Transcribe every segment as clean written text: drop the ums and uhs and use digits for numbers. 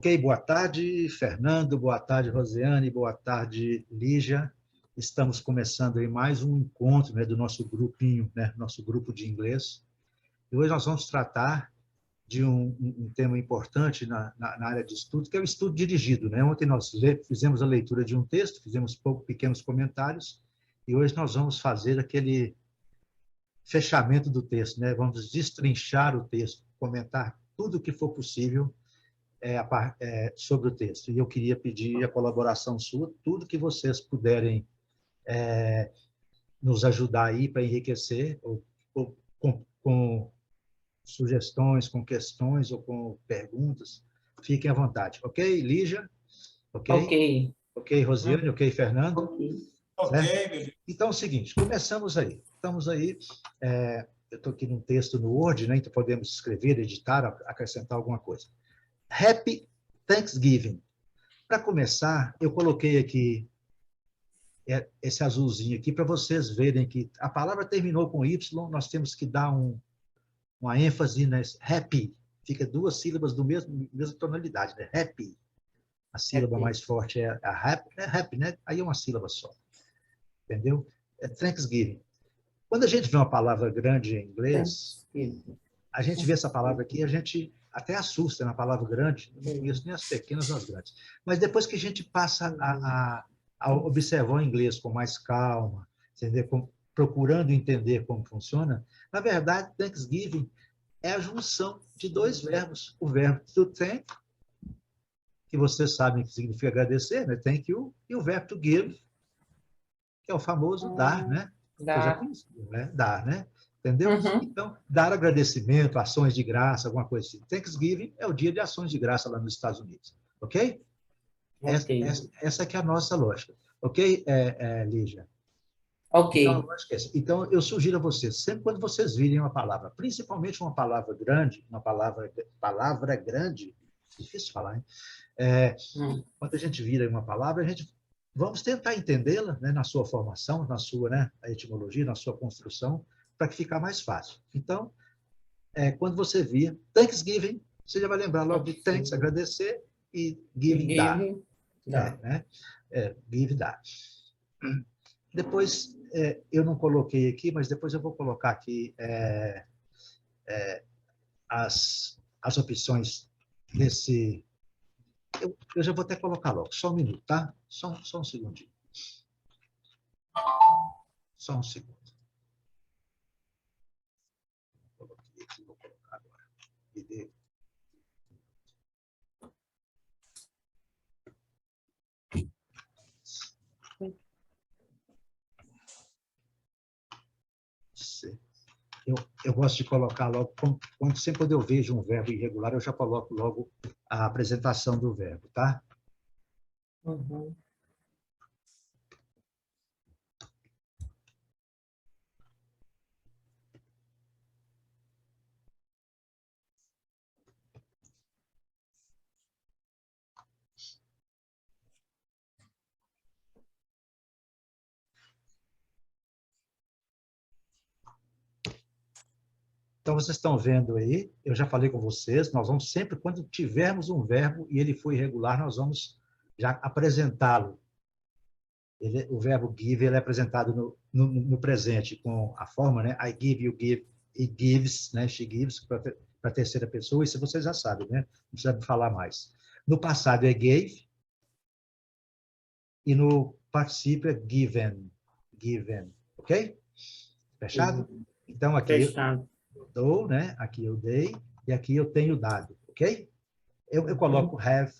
Ok, boa tarde, Fernando, boa tarde, Rosiane, boa tarde, Lígia. Estamos começando aí mais um encontro, né, do nosso grupinho, né, nosso grupo de inglês. E hoje nós vamos tratar de um tema importante na área de estudo, que é o estudo dirigido, né? Ontem nós fizemos a leitura de um texto, fizemos pequenos comentários, e hoje nós vamos fazer aquele fechamento do texto, né? Vamos destrinchar o texto, comentar tudo o que for possível sobre o texto. E eu queria pedir a colaboração sua, tudo que vocês puderem nos ajudar aí para enriquecer, ou com sugestões, com questões ou com perguntas, fiquem à vontade. Ok, Lígia? Ok? Ok. Ok, Rosiane? Ok, Fernando? Ok. Ok. Então é o seguinte, começamos aí. Estamos aí, eu estou aqui num texto no Word, né, então podemos escrever, editar, acrescentar alguma coisa. Happy Thanksgiving. Para começar, eu coloquei aqui esse azulzinho aqui para vocês verem que a palavra terminou com Y, nós temos que dar uma ênfase nesse happy. Fica duas sílabas do mesma tonalidade, né? Happy. A sílaba mais forte é a happy, né? Aí é uma sílaba só. Entendeu? É Thanksgiving. Quando a gente vê uma palavra grande em inglês, a gente vê essa palavra aqui, a gente até assusta na palavra grande, não conheço nem as pequenas nem as grandes. Mas depois que a gente passa a observar o inglês com mais calma, entendeu? Procurando entender como funciona, na verdade, Thanksgiving é a junção de dois verbos. O verbo to thank, que vocês sabem que significa agradecer, né? Thank you, e o verbo to give, que é o famoso dar, né? Coisa conhecida, né? Dar, né? Entendeu? Então, dar agradecimento, ações de graça, alguma coisa assim. Thanksgiving é o dia de ações de graça lá nos Estados Unidos. Ok? Essa que é a nossa lógica. Ok, Lígia? Ok. Então, a lógica é essa. Então, eu sugiro a vocês, sempre quando vocês virem uma palavra, principalmente uma palavra grande, uma palavra grande, difícil falar, hein? Quando a gente vira uma palavra, vamos tentar entendê-la, né, na sua formação, na sua, né, a etimologia, na sua construção, para que ficar mais fácil. Então, quando você vir Thanksgiving, você já vai lembrar logo de thanks, agradecer, e giving, dar. Né? Give, dar. Depois, eu não coloquei aqui, mas depois eu vou colocar aqui as opções desse... Eu já vou até colocar logo, só um minuto, tá? Só um segundinho. Só um segundo. Coloquei aqui, vou colocar agora. Eu gosto de colocar logo, sempre quando eu vejo um verbo irregular, eu já coloco logo a apresentação do verbo, tá? Então, vocês estão vendo aí, eu já falei com vocês, nós vamos sempre, quando tivermos um verbo e ele for irregular, nós vamos já apresentá-lo. O verbo give, ele é apresentado no presente, com a forma, né? I give, you give, he gives, né? She gives, para a terceira pessoa, isso vocês já sabem, né? Não precisa falar mais. No passado é gave, e no particípio é given, ok? Fechado? Então, aqui eu dou, né? Aqui eu dei, e aqui eu tenho dado, ok? Eu coloco have,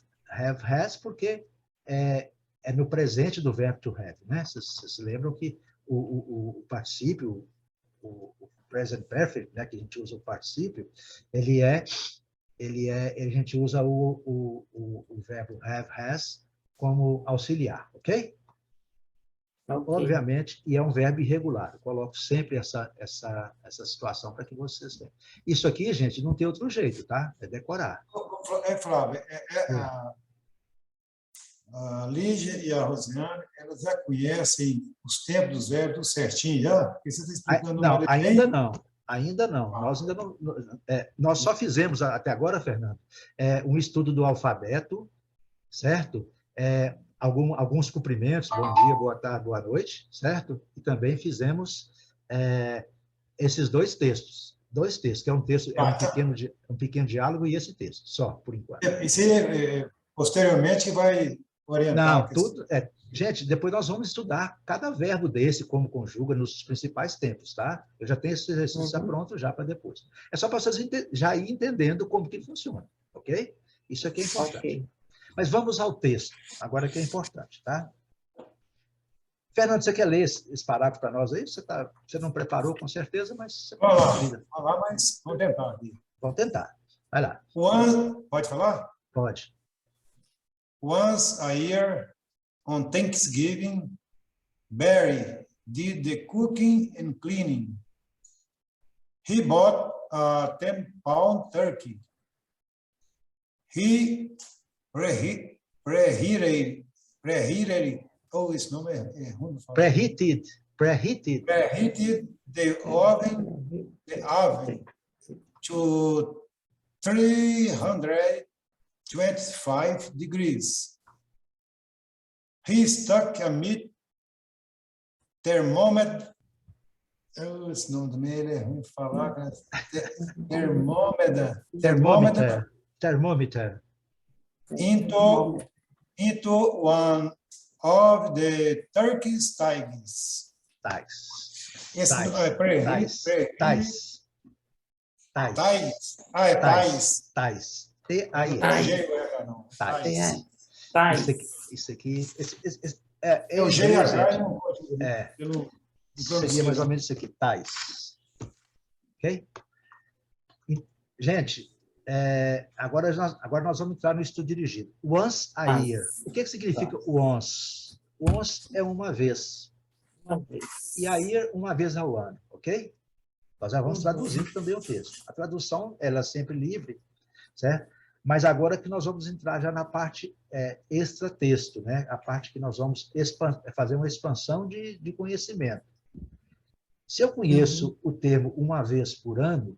has, porque é no presente do verbo to have, né? Vocês se lembram que o particípio, o present perfect, né? Que a gente usa o particípio, a gente usa o verbo have, has, como auxiliar, ok? Obviamente, e é um verbo irregular. Eu coloco sempre essa situação para que vocês tenham. Isso aqui, gente, não tem outro jeito, tá? É decorar. Flávio, a Lígia e a Rosiane, elas já conhecem os tempos dos verbos certinho, já? Porque você está explicando não, ainda não. Ainda não. Nós ainda não. Nós só fizemos até agora, Fernando, um estudo do alfabeto, certo? Alguns cumprimentos, bom dia, boa tarde, boa noite, certo? E também fizemos esses dois textos, que é um texto, um pequeno diálogo e esse texto, só, por enquanto. E você, posteriormente, vai orientar? Não, tudo. Gente, depois nós vamos estudar cada verbo desse, como conjuga nos principais tempos, tá? Eu já tenho esse exercício pronto já para depois. É só para vocês já ir entendendo como que funciona, ok? Isso aqui é importante. Okay. Mas vamos ao texto, agora que é importante, tá? Fernando, você quer ler esse parágrafo para nós aí? Você não preparou, com certeza, mas... Vamos lá, mas vamos tentar. Vamos tentar. Vai lá. Pode falar? Pode. Once a year, on Thanksgiving, Barry did the cooking and cleaning. He bought a 10-pound turkey. He preheated. Oh, esse nome é ruim de falar. Preheated the oven to 325 degrees. He stuck a meat thermometer. Oh, esse nome também é ruim de falar. Thermometer. Into one of the turkey's thighs. Thighs. Isso aqui. É o G, seria mais ou menos isso aqui, tais. Ok? Gente, agora nós vamos entrar no estudo dirigido. Once a year. O que significa once? Once é uma vez. E a year, uma vez ao ano, ok? Nós já vamos traduzir também o texto. A tradução, ela é sempre livre, certo? Mas agora que nós vamos entrar já na parte extra-texto, né? A parte que nós vamos fazer uma expansão de conhecimento. Se eu conheço o termo uma vez por ano,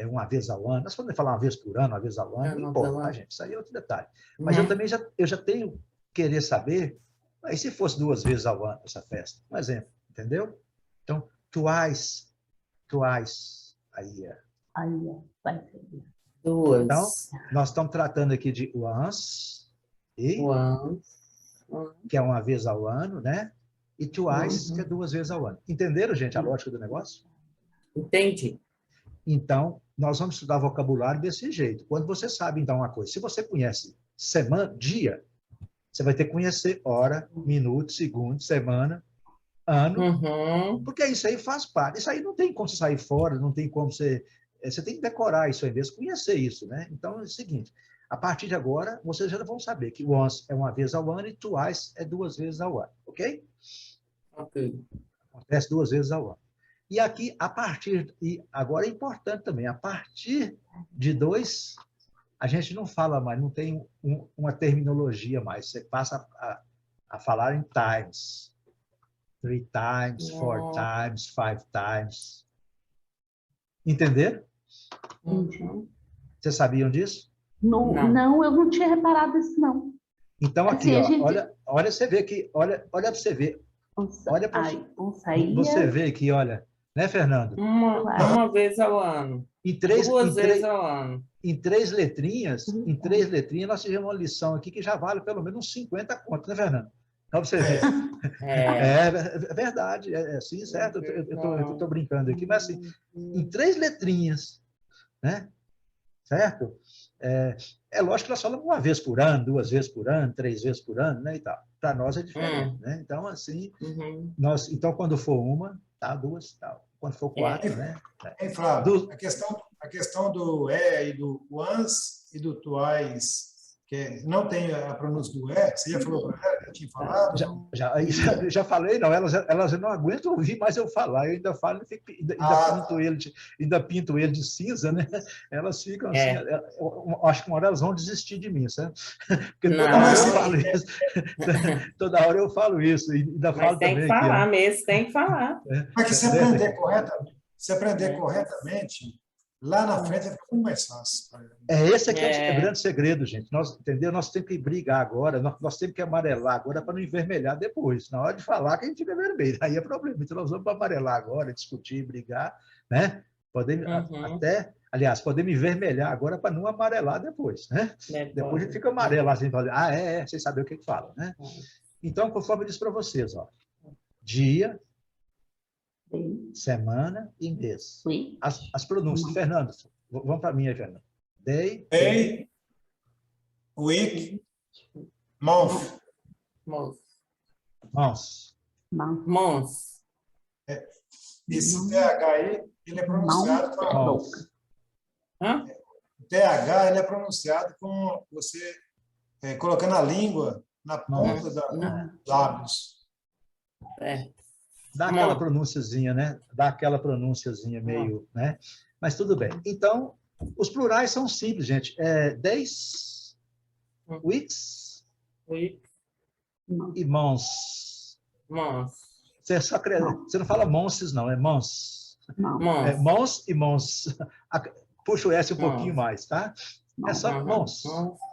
uma vez ao ano, nós podemos falar uma vez por ano, uma vez ao ano, não importa, tá, gente? Isso aí é outro detalhe. Mas eu também já tenho querer saber, e se fosse 2 vezes ao ano essa festa? Um exemplo, entendeu? Então, twice a year. Duas. Então, nós estamos tratando aqui de once, que é uma vez ao ano, né? E twice, que é 2 vezes ao ano. Entenderam, gente, a lógica do negócio? Entendi. Então, nós vamos estudar vocabulário desse jeito. Quando você sabe, então, uma coisa, se você conhece semana, dia, você vai ter que conhecer hora, minuto, segundo, semana, ano, porque isso aí faz parte. Isso aí não tem como você sair fora, não tem como você... Você tem que decorar isso aí mesmo, conhecer isso, né? Então, é o seguinte, a partir de agora, vocês já vão saber que once é uma vez ao ano e twice é 2 vezes ao ano, ok? Ok. Acontece 2 vezes ao ano. E aqui, e agora é importante também, a partir de 2, a gente não fala mais, não tem uma terminologia mais, você passa a falar em times. 3 times, 4 times, 5 times. Entenderam? Vocês sabiam disso? Não, eu não tinha reparado isso, não. Então, aqui, assim, olha, você vê aqui, olha para você ver. Olha para você ver aqui, olha. Né, Fernando? Uma vez ao ano. Duas vezes ao ano. Em 3 letrinhas, nós tivemos uma lição aqui que já vale pelo menos uns 50 contos, né, Fernando? Para você ver. É verdade, é assim, certo? Eu estou brincando aqui, mas assim, em 3 letrinhas, né? Certo? É lógico que nós falamos 1 vez por ano, 2 vezes por ano, 3 vezes por ano, né? E tal. Para nós é diferente, né? Então, assim, então, quando for 1, tá, 2, tal. Quando for 4, né? Flávio, a questão do e do once e do twice, que não tem a pronúncia do você já falou para ela, já tinha falado? Já falei, não, elas não aguentam ouvir mais eu falar, eu ainda falo, ainda pinto ele de cinza, né? Elas ficam assim, acho que uma hora elas vão desistir de mim, sabe? Porque toda hora eu falo isso, e ainda falo tem também. Tem que falar mesmo, tem que falar. Mas que você aprender corretamente. se aprender corretamente, lá na frente vai ficar muito mais fácil. Esse aqui é o grande segredo, gente. Entendeu? Nós temos que brigar agora, nós temos que amarelar agora para não envermelhar depois. Na hora de falar que a gente fica vermelho, aí é problema. Então, nós vamos amarelar agora, discutir, brigar, né? Podemos até, aliás, podemos envermelhar agora para não amarelar depois, né? Depois a gente fica amarelo assim, sem saber o que fala, né? Então, conforme eu disse para vocês, ó, dia, semana e mês. As pronúncias. Fernando, vamos para mim aí, Fernando. Day, week, month. Esse TH aí, ele é pronunciado com... O TH, ele é pronunciado com você colocando a língua na ponta dos lábios. Dá aquela pronúnciazinha, né? Dá aquela pronúnciazinha meio, né? Mas tudo bem. Então, os plurais são simples, gente. Days, weeks e months. Você não fala months, não. É months. Mons e mons. Puxa o S um pouquinho mais, tá? É só mons.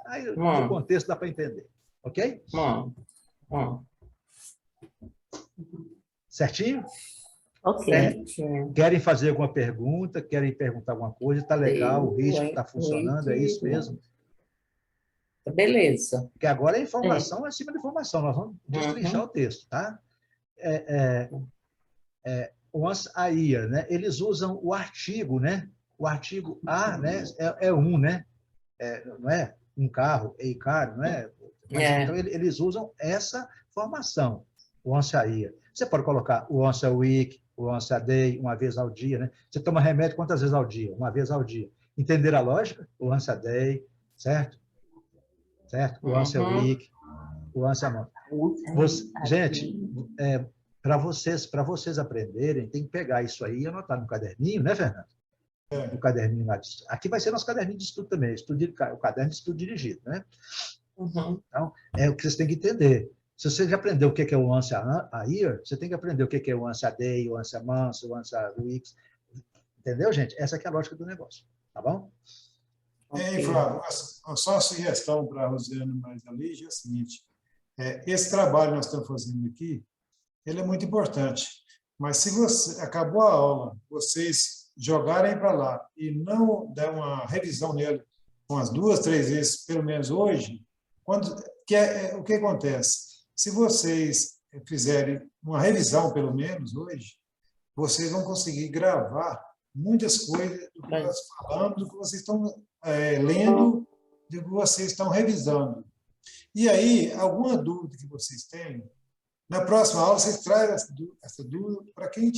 Aí, no contexto, dá para entender. Ok? Certinho? Ok. Querem fazer alguma pergunta? Querem perguntar alguma coisa? Está legal, o ritmo está funcionando, é isso mesmo? Beleza. Porque agora é informação acima de informação. Nós vamos destrinchar o texto, tá? Once a year, né? Eles usam o artigo, né? O artigo a, né? É um, né? Não é? Um carro, a car, não é? Então, eles usam essa formação, once a year. Você pode colocar once a week, once a day, uma vez ao dia, né? Você toma remédio quantas vezes ao dia? Uma vez ao dia. Entender a lógica? Once a day, certo? Certo? Once a week, once a month. Gente, para vocês aprenderem, tem que pegar isso aí e anotar no caderninho, né, Fernando? O caderninho lá. Aqui vai ser nosso caderninho de estudo também, o caderno de estudo dirigido, né? Então, é o que vocês têm que entender. Se você já aprendeu o que é o once a year, você tem que aprender o que é o once a day, o once a month, o once a week. Entendeu, gente? Essa que é a lógica do negócio. Tá bom? Flávio, só uma sugestão para a Rosiane mais a Lígia é o seguinte. Esse trabalho que nós estamos fazendo aqui, ele é muito importante. Mas se você acabou a aula, vocês jogarem para lá e não der uma revisão nele umas 2, 3 vezes, pelo menos hoje, o que acontece? Se vocês fizerem uma revisão, pelo menos hoje, vocês vão conseguir gravar muitas coisas do que nós falamos, do que vocês estão lendo, do que vocês estão revisando. E aí, alguma dúvida que vocês têm, na próxima aula, vocês trazem essa dúvida para quem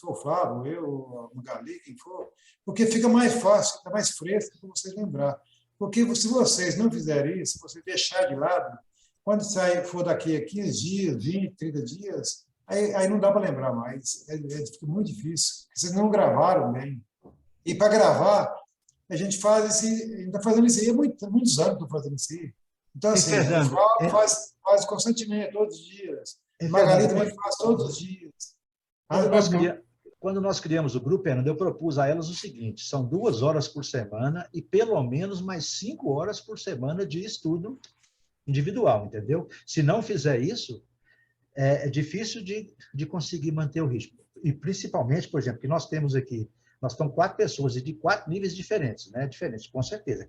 for o Flávio, eu, a Magali, quem for, porque fica mais fácil, fica mais fresco para vocês lembrar. Porque se vocês não fizerem isso, se vocês deixarem de lado, quando for daqui a 15 dias, 20, 30 dias, aí não dá para lembrar mais. Fica muito difícil. Vocês não gravaram bem. E para gravar, a gente está fazendo isso aí há muitos anos, estou fazendo isso aí. Então, assim, o Flávio faz constantemente, todos os dias. Magali também faz todos os dias. Quando nós criamos o grupo, Fernando, eu propus a elas o seguinte: são 2 horas por semana e pelo menos mais 5 horas por semana de estudo individual, entendeu? Se não fizer isso, é difícil de conseguir manter o ritmo. E principalmente, por exemplo, que nós temos aqui, nós estamos 4 pessoas e de 4 níveis diferentes, né? Diferentes, com certeza,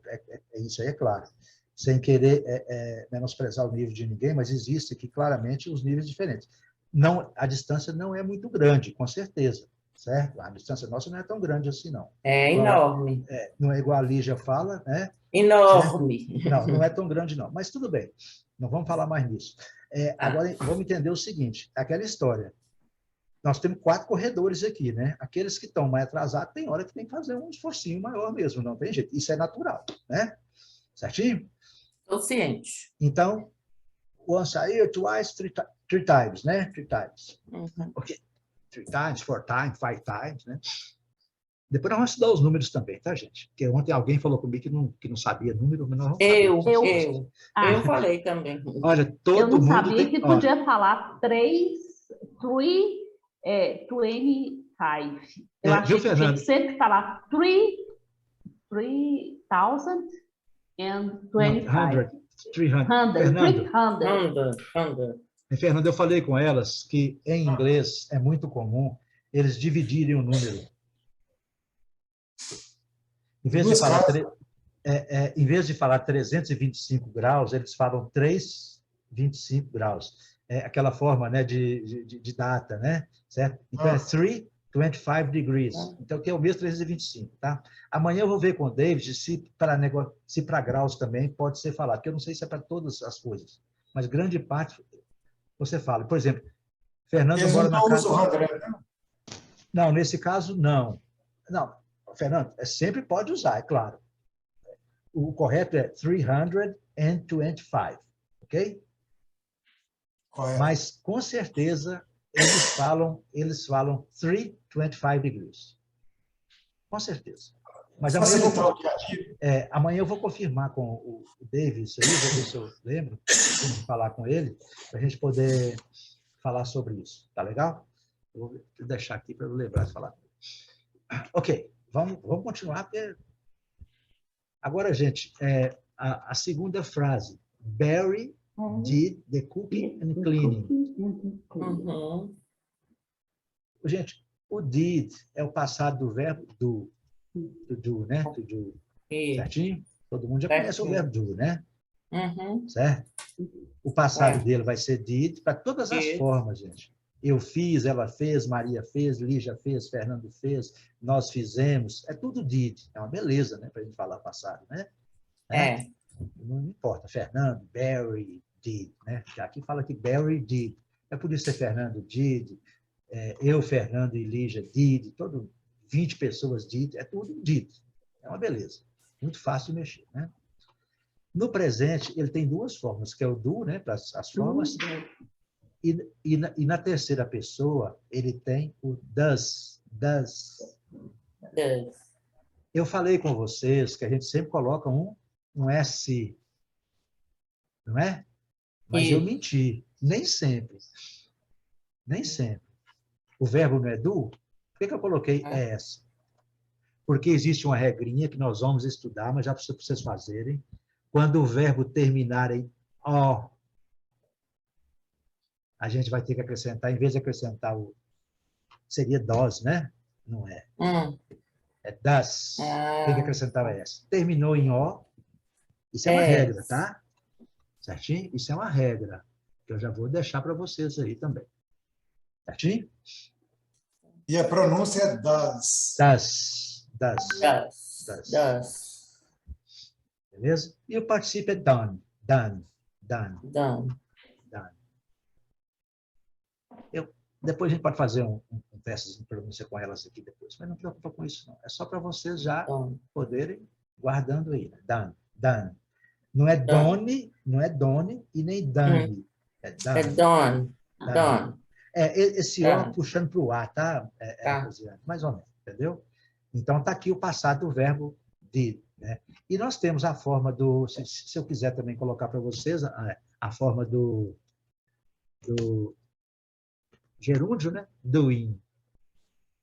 isso aí é claro. Sem querer menosprezar o nível de ninguém, mas existe aqui claramente os níveis diferentes. A distância não é muito grande, com certeza, certo? A distância nossa não é tão grande assim, não. É enorme. Não é igual a Lígia fala, né? Enorme. Não é tão grande, não. Mas tudo bem, não vamos falar mais nisso. Agora, vamos entender o seguinte, aquela história. Nós temos 4 corredores aqui, né? Aqueles que estão mais atrasados, tem hora que tem que fazer um esforcinho maior mesmo, não tem jeito. Isso é natural, né? Certinho? Estou ciente. Então, once a year, twice, three times, né? 3 times. Ok. 3 times, 4 times, 5 times, né? Depois nós vamos estudar os números também, tá, gente? Porque ontem alguém falou comigo que não sabia número, mas nós vamos Eu falei também. Olha, todo mundo Eu não sabia que podia falar 3, 20 Eu achei que tinha que sempre falar 3,025. 100. Fernando, eu falei com elas que em inglês é muito comum eles dividirem o número. Em vez de falar 325 graus, eles falam 325 graus. É aquela forma, né, de data, né? Certo? Então, é 325 degrees. Então, que é o mesmo 325, tá? Amanhã eu vou ver com o David se para graus também pode ser falado, porque eu não sei se é para todas as coisas, mas grande parte você fala. Por exemplo, Fernando mora na casa... Não, nesse caso, não. Não, Fernando, sempre pode usar, é claro. O correto é 325, ok? Correto. Mas, com certeza, eles falam 325 degrees. Com certeza. Mas amanhã eu vou confirmar com o David isso aí, vou ver se eu lembro de falar com ele, para a gente poder falar sobre isso. Tá legal? Eu vou deixar aqui para eu lembrar de falar. Ok, vamos continuar, porque... Agora, gente, a segunda frase. Barry did the cooking and cleaning. Uhum. Gente, o did é o passado do verbo do. Do, né? To do. Certinho? Todo mundo já conhece o verbo do, né? Uhum. Certo? O passado dele vai ser did para todas as formas, gente. Eu fiz, ela fez, Maria fez, Lígia fez, Fernando fez, nós fizemos. É tudo did. É uma beleza, né? Para a gente falar passado, né? Não importa. Fernando, Barry did, né? Aqui fala que Barry did. É por isso que Fernando did, eu, Fernando e Lígia did, 20 pessoas did, é tudo did. É uma beleza. Muito fácil de mexer, né? No presente, ele tem duas formas, que é o do, né? Para as formas. E na terceira pessoa, ele tem o does. Eu falei com vocês que a gente sempre coloca um S, não é? Mas eu menti. Nem sempre. Nem sempre. O verbo não é do? Por que eu coloquei S? Porque existe uma regrinha que nós vamos estudar, mas já para vocês fazerem. Quando o verbo terminar em O, a gente vai ter que acrescentar, em vez de acrescentar o... Seria DOS, né? Não é. É DAS. Tem que acrescentar o S. Terminou em O, isso é uma regra, tá? Certinho? Isso é uma regra, que eu já vou deixar para vocês aí também. Certinho? E a pronúncia é das. Das. Beleza? E o particípio é done. Depois a gente pode fazer um teste de pronúncia com elas aqui depois, mas não preocupa com isso, não. É só para vocês já poderem guardando aí. Né? Done. Não é done, não é done e nem done. É done. Esse O puxando para o A, tá? Mais ou menos, entendeu? Então, está aqui o passado do verbo did, né? E nós temos a forma do... Se eu quiser também colocar para vocês, a forma do gerúndio, né? Doing,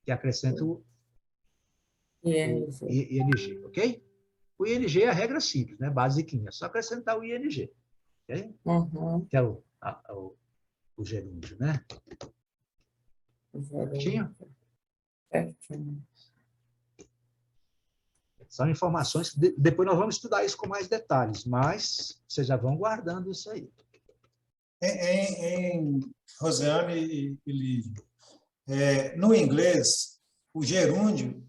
que acrescenta o ING, ok? O ING é a regra simples, né? Basiquinha, é só acrescentar o ING, ok? Que é o gerúndio, né? Certinho? São informações que depois nós vamos estudar isso com mais detalhes, mas vocês já vão guardando isso aí. Em Rosiane e Lídia, no inglês, o gerúndio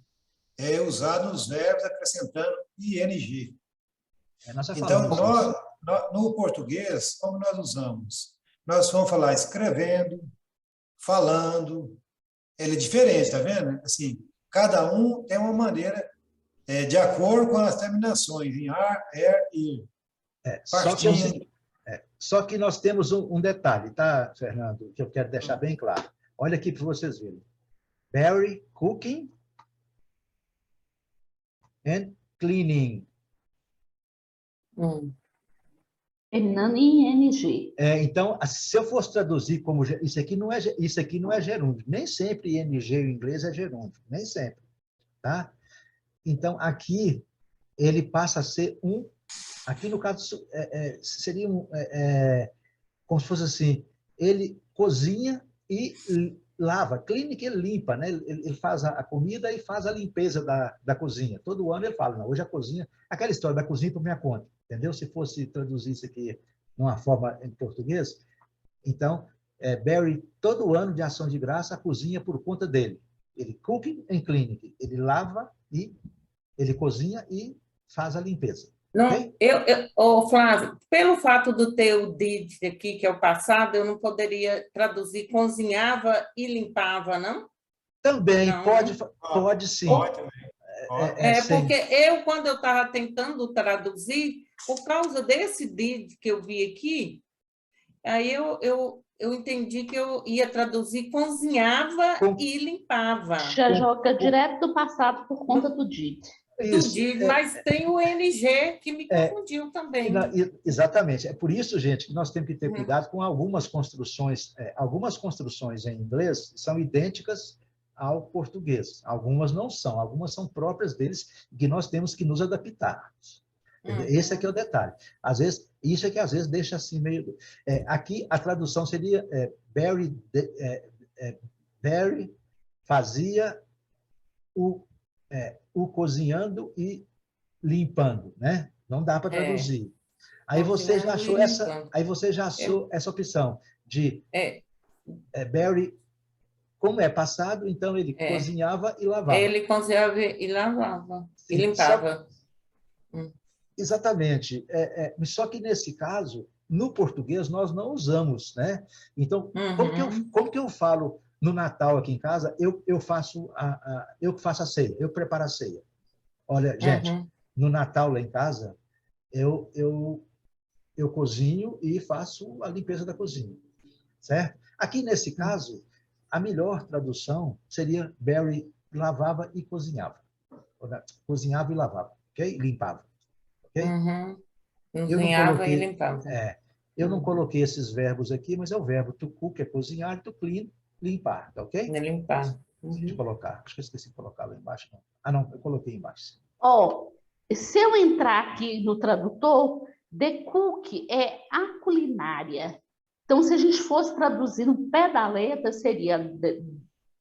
é usado nos verbos acrescentando ing. Então, no português, como nós usamos? Nós vamos falar escrevendo, falando. Ele é diferente, tá vendo? Assim, cada um tem uma maneira de acordo com as terminações em ar, ir. Só que nós temos um detalhe, tá, Fernando, que eu quero deixar bem claro. Olha aqui para vocês verem. Barry cooking and cleaning. Terminando em ING. Então, se eu fosse traduzir como... Isso aqui não é gerúndio. Nem sempre ING em inglês é gerúndio. Nem sempre. Tá? Então, aqui, ele passa a ser um... Aqui, no caso, seria como se fosse assim, ele cozinha e lava. Clean que ele limpa, né? Ele faz a comida e faz a limpeza da cozinha. Todo ano ele fala, não, hoje a cozinha... Aquela história da cozinha por minha conta, entendeu? Se fosse traduzir isso aqui numa forma em português, então, Barry, todo ano de ação de graça, cozinha por conta dele. Ele cooking and cleaning. Ele lava e ele cozinha e faz a limpeza. Não, Okay? Flávio, pelo fato do teu did aqui, que é o passado, eu não poderia traduzir cozinhava e limpava, não? Também, não. Pode sim. Pode também. Porque quando eu estava tentando traduzir, por causa desse did que eu vi aqui, aí eu entendi que eu ia traduzir cozinhava e limpava. Já joga direto do passado por conta do did. Isso, mas tem o NG que me confundiu também. Exatamente. É por isso, gente, que nós temos que ter cuidado com algumas construções. Algumas construções em inglês são idênticas ao português. Algumas não são. Algumas são próprias deles que nós temos que nos adaptar. Esse aqui é o detalhe. Às vezes, isso é que às vezes deixa assim meio... aqui a tradução seria Barry fazia o cozinhando e limpando, né? Não dá para traduzir. Aí você já achou essa opção de Barry, como é passado, então ele cozinhava e lavava. Ele cozinhava e lavava. Sim, e limpava. Exatamente. Só que nesse caso, no português, nós não usamos, né? Então, como que eu falo no Natal aqui em casa, eu faço a ceia, eu preparo a ceia. Olha, gente, no Natal lá em casa, eu cozinho e faço a limpeza da cozinha, certo? Aqui nesse caso, a melhor tradução seria Barry lavava e cozinhava. Cozinhava e lavava, ok? Limpava, ok? Cozinhava e limpava. Eu não coloquei esses verbos aqui, mas é o verbo to cook, é cozinhar, to clean, limpar, tá ok? Limpar. Deixa eu colocar. Acho que eu esqueci de colocar lá embaixo. Não, eu coloquei embaixo. Se eu entrar aqui no tradutor, the cook é a culinária. Então, se a gente fosse traduzir no pé da letra, seria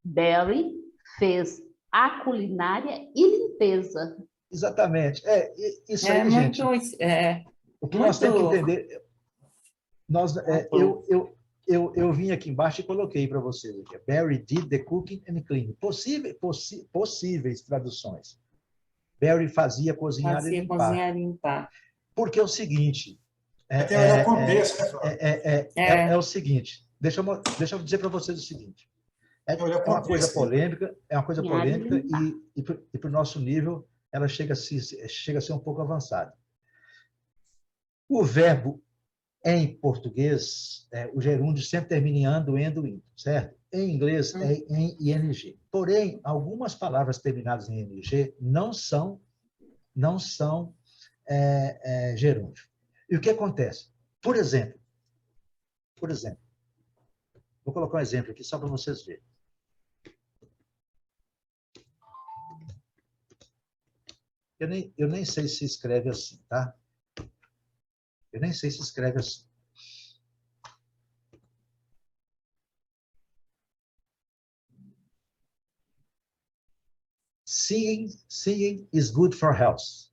Barry fez a culinária e limpeza. Exatamente. Isso aí, gente. O que nós temos que entender... Eu vim aqui embaixo e coloquei para vocês aqui. Barry did the cooking and cleaning. Possíveis traduções. Barry fazia cozinhar e limpar. Porque é o seguinte... Tem o contexto, né, Flávio? É o seguinte. Deixa eu dizer para vocês o seguinte. É uma coisa polêmica, e para o nosso nível, ela chega a ser um pouco avançada. O verbo em português, o gerúndio sempre termina em ando, endo, indo, certo? Em inglês é em ing. Porém, algumas palavras terminadas em ing não são gerúndio. E o que acontece? Por exemplo, vou colocar um exemplo aqui só para vocês verem. Eu nem sei se escreve assim, tá? Eu nem sei se escreve assim. Singing is good for health.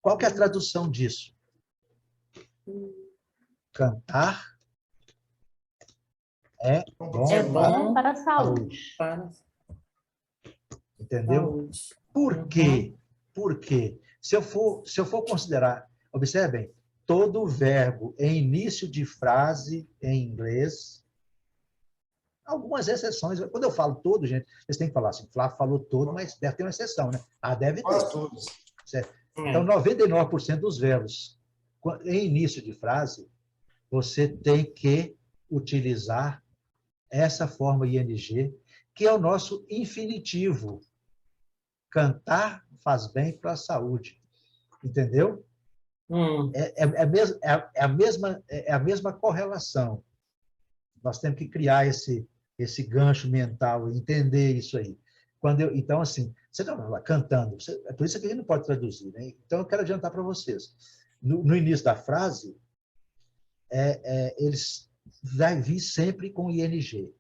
Qual que é a tradução disso? Cantar é bom para a saúde. Entendeu? Por quê? Porque se eu for considerar, observem, todo verbo em início de frase em inglês, algumas exceções. Quando eu falo todo, gente, vocês têm que falar assim, Flávio falou todo, mas deve ter uma exceção, né? Deve ter. Quase todos. Certo? Então, 99% dos verbos em início de frase, você tem que utilizar essa forma ing, que é o nosso infinitivo. Cantar faz bem para a saúde. Entendeu? É a mesma correlação. Nós temos que criar esse gancho mental, entender isso aí. Então, assim, você está lá cantando, é por isso que a gente não pode traduzir, né? Então, eu quero adiantar para vocês. No início da frase, eles vai vir sempre com ING.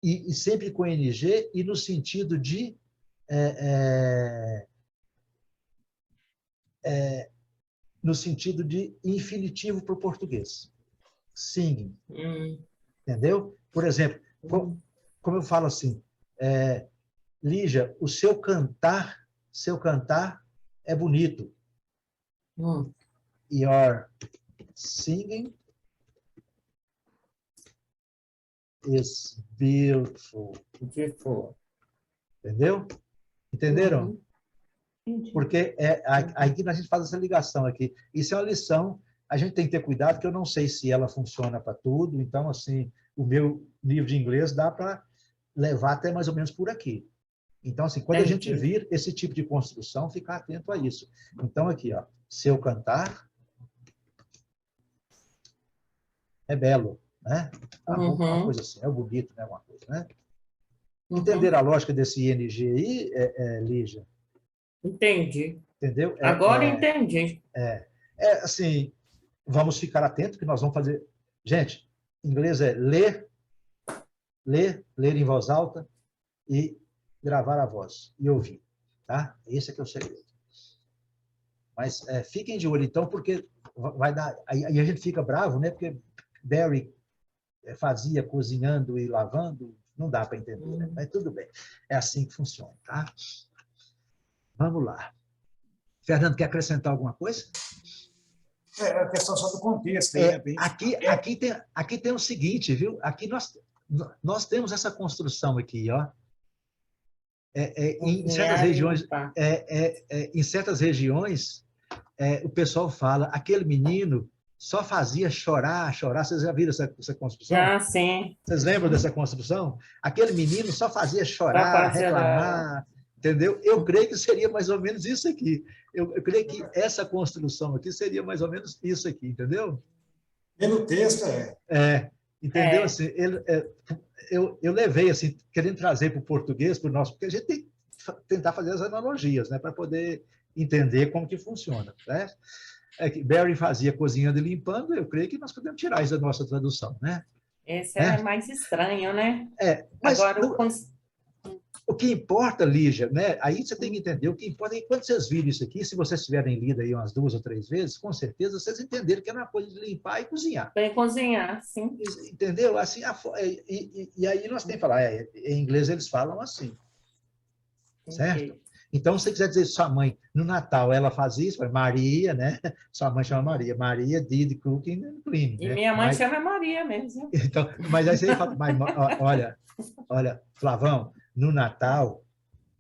E sempre com ING e no sentido de no sentido de infinitivo para o português. Singing. Entendeu? Por exemplo, como eu falo assim, Lígia, o seu cantar é bonito. Your singing is beautiful. Entendeu? Entenderam? Porque aqui a gente faz essa ligação aqui. Isso é uma lição. A gente tem que ter cuidado, porque eu não sei se ela funciona para tudo. Então, assim, o meu nível de inglês dá para levar até mais ou menos por aqui. Então, assim, quando a gente vir esse tipo de construção, ficar atento a isso. Então, aqui, ó, seu cantar é belo, né? Uma coisa assim, é bonito, né? Uma coisa, né? Entender a lógica desse ING aí, Lígia? Entendi. Entendeu? Agora entendi. Assim, vamos ficar atentos que nós vamos fazer... Gente, em inglês é ler em voz alta e gravar a voz e ouvir, tá? Esse é que é o segredo. Mas fiquem de olho, então, porque vai dar... Aí a gente fica bravo, né? Porque Barry fazia cozinhando e lavando, não dá para entender, né? Mas tudo bem. É assim que funciona, tá? Vamos lá. Fernando, quer acrescentar alguma coisa? A questão só do contexto. Aqui tem o seguinte, viu? Aqui nós temos essa construção aqui, ó. Em certas regiões, o pessoal fala, aquele menino só fazia chorar. Vocês já viram essa construção? Ah, sim. Vocês lembram dessa construção? Aquele menino só fazia chorar, reclamar, entendeu? Eu creio que seria mais ou menos isso aqui. Eu creio que essa construção aqui seria mais ou menos isso aqui, entendeu? Pelo texto, entendeu? Assim, eu levei, assim, querendo trazer para o português, para o nosso... Porque a gente tem que tentar fazer as analogias, né? Para poder entender como que funciona, né? Que Barry fazia cozinhando e limpando, eu creio que nós podemos tirar isso da nossa tradução, né? Esse é mais estranho, né? Mas agora o que importa, Lígia, né? Aí você tem que entender, o que importa é que quando vocês virem isso aqui, se vocês tiverem lido aí umas 2 ou 3 vezes, com certeza vocês entenderam que é uma coisa de limpar e cozinhar. Bem cozinhar, sim. Entendeu? Assim, e aí nós temos que falar, em inglês eles falam assim, certo? Então, se você quiser dizer sua mãe, no Natal, ela fazia isso, Maria, né? Sua mãe chama Maria. Maria did cooking and cleaning. E minha mãe chama Maria mesmo. Então, mas aí você fala, olha, Flavão, no Natal,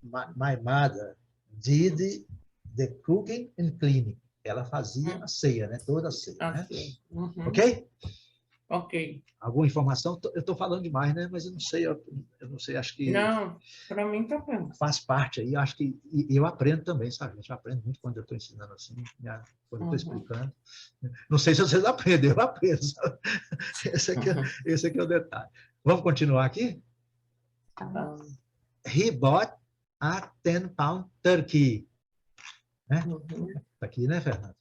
my mother did the cooking and cleaning. Ela fazia a ceia, né? Toda a ceia, né? Ok? Ok. Alguma informação? Eu estou falando demais, né? Mas eu não sei, acho que... Não, para mim está bem. Faz parte aí, acho que... E eu aprendo também, sabe? Eu aprendo muito quando eu estou ensinando assim, quando eu estou explicando. Não sei se vocês aprendem, eu aprendo, sabe? Esse aqui é o detalhe. Vamos continuar aqui? He bought a 10-pound turkey. Né? Tá aqui, né, Fernando?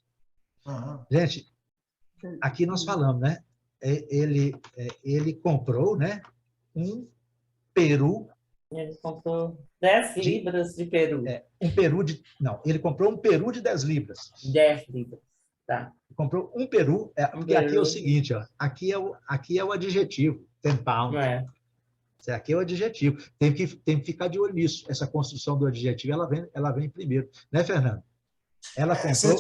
Gente, aqui nós falamos, né? Ele comprou, né, um peru. Ele comprou 10 libras de peru. Ele comprou um peru de 10 libras. 10 libras, tá. Comprou um peru, porque aqui é o seguinte, ó, aqui é o adjetivo, 10 pound. Aqui é o adjetivo. Tem que ficar de olho nisso. Essa construção do adjetivo, ela vem primeiro. Né, Fernando? Ela comprou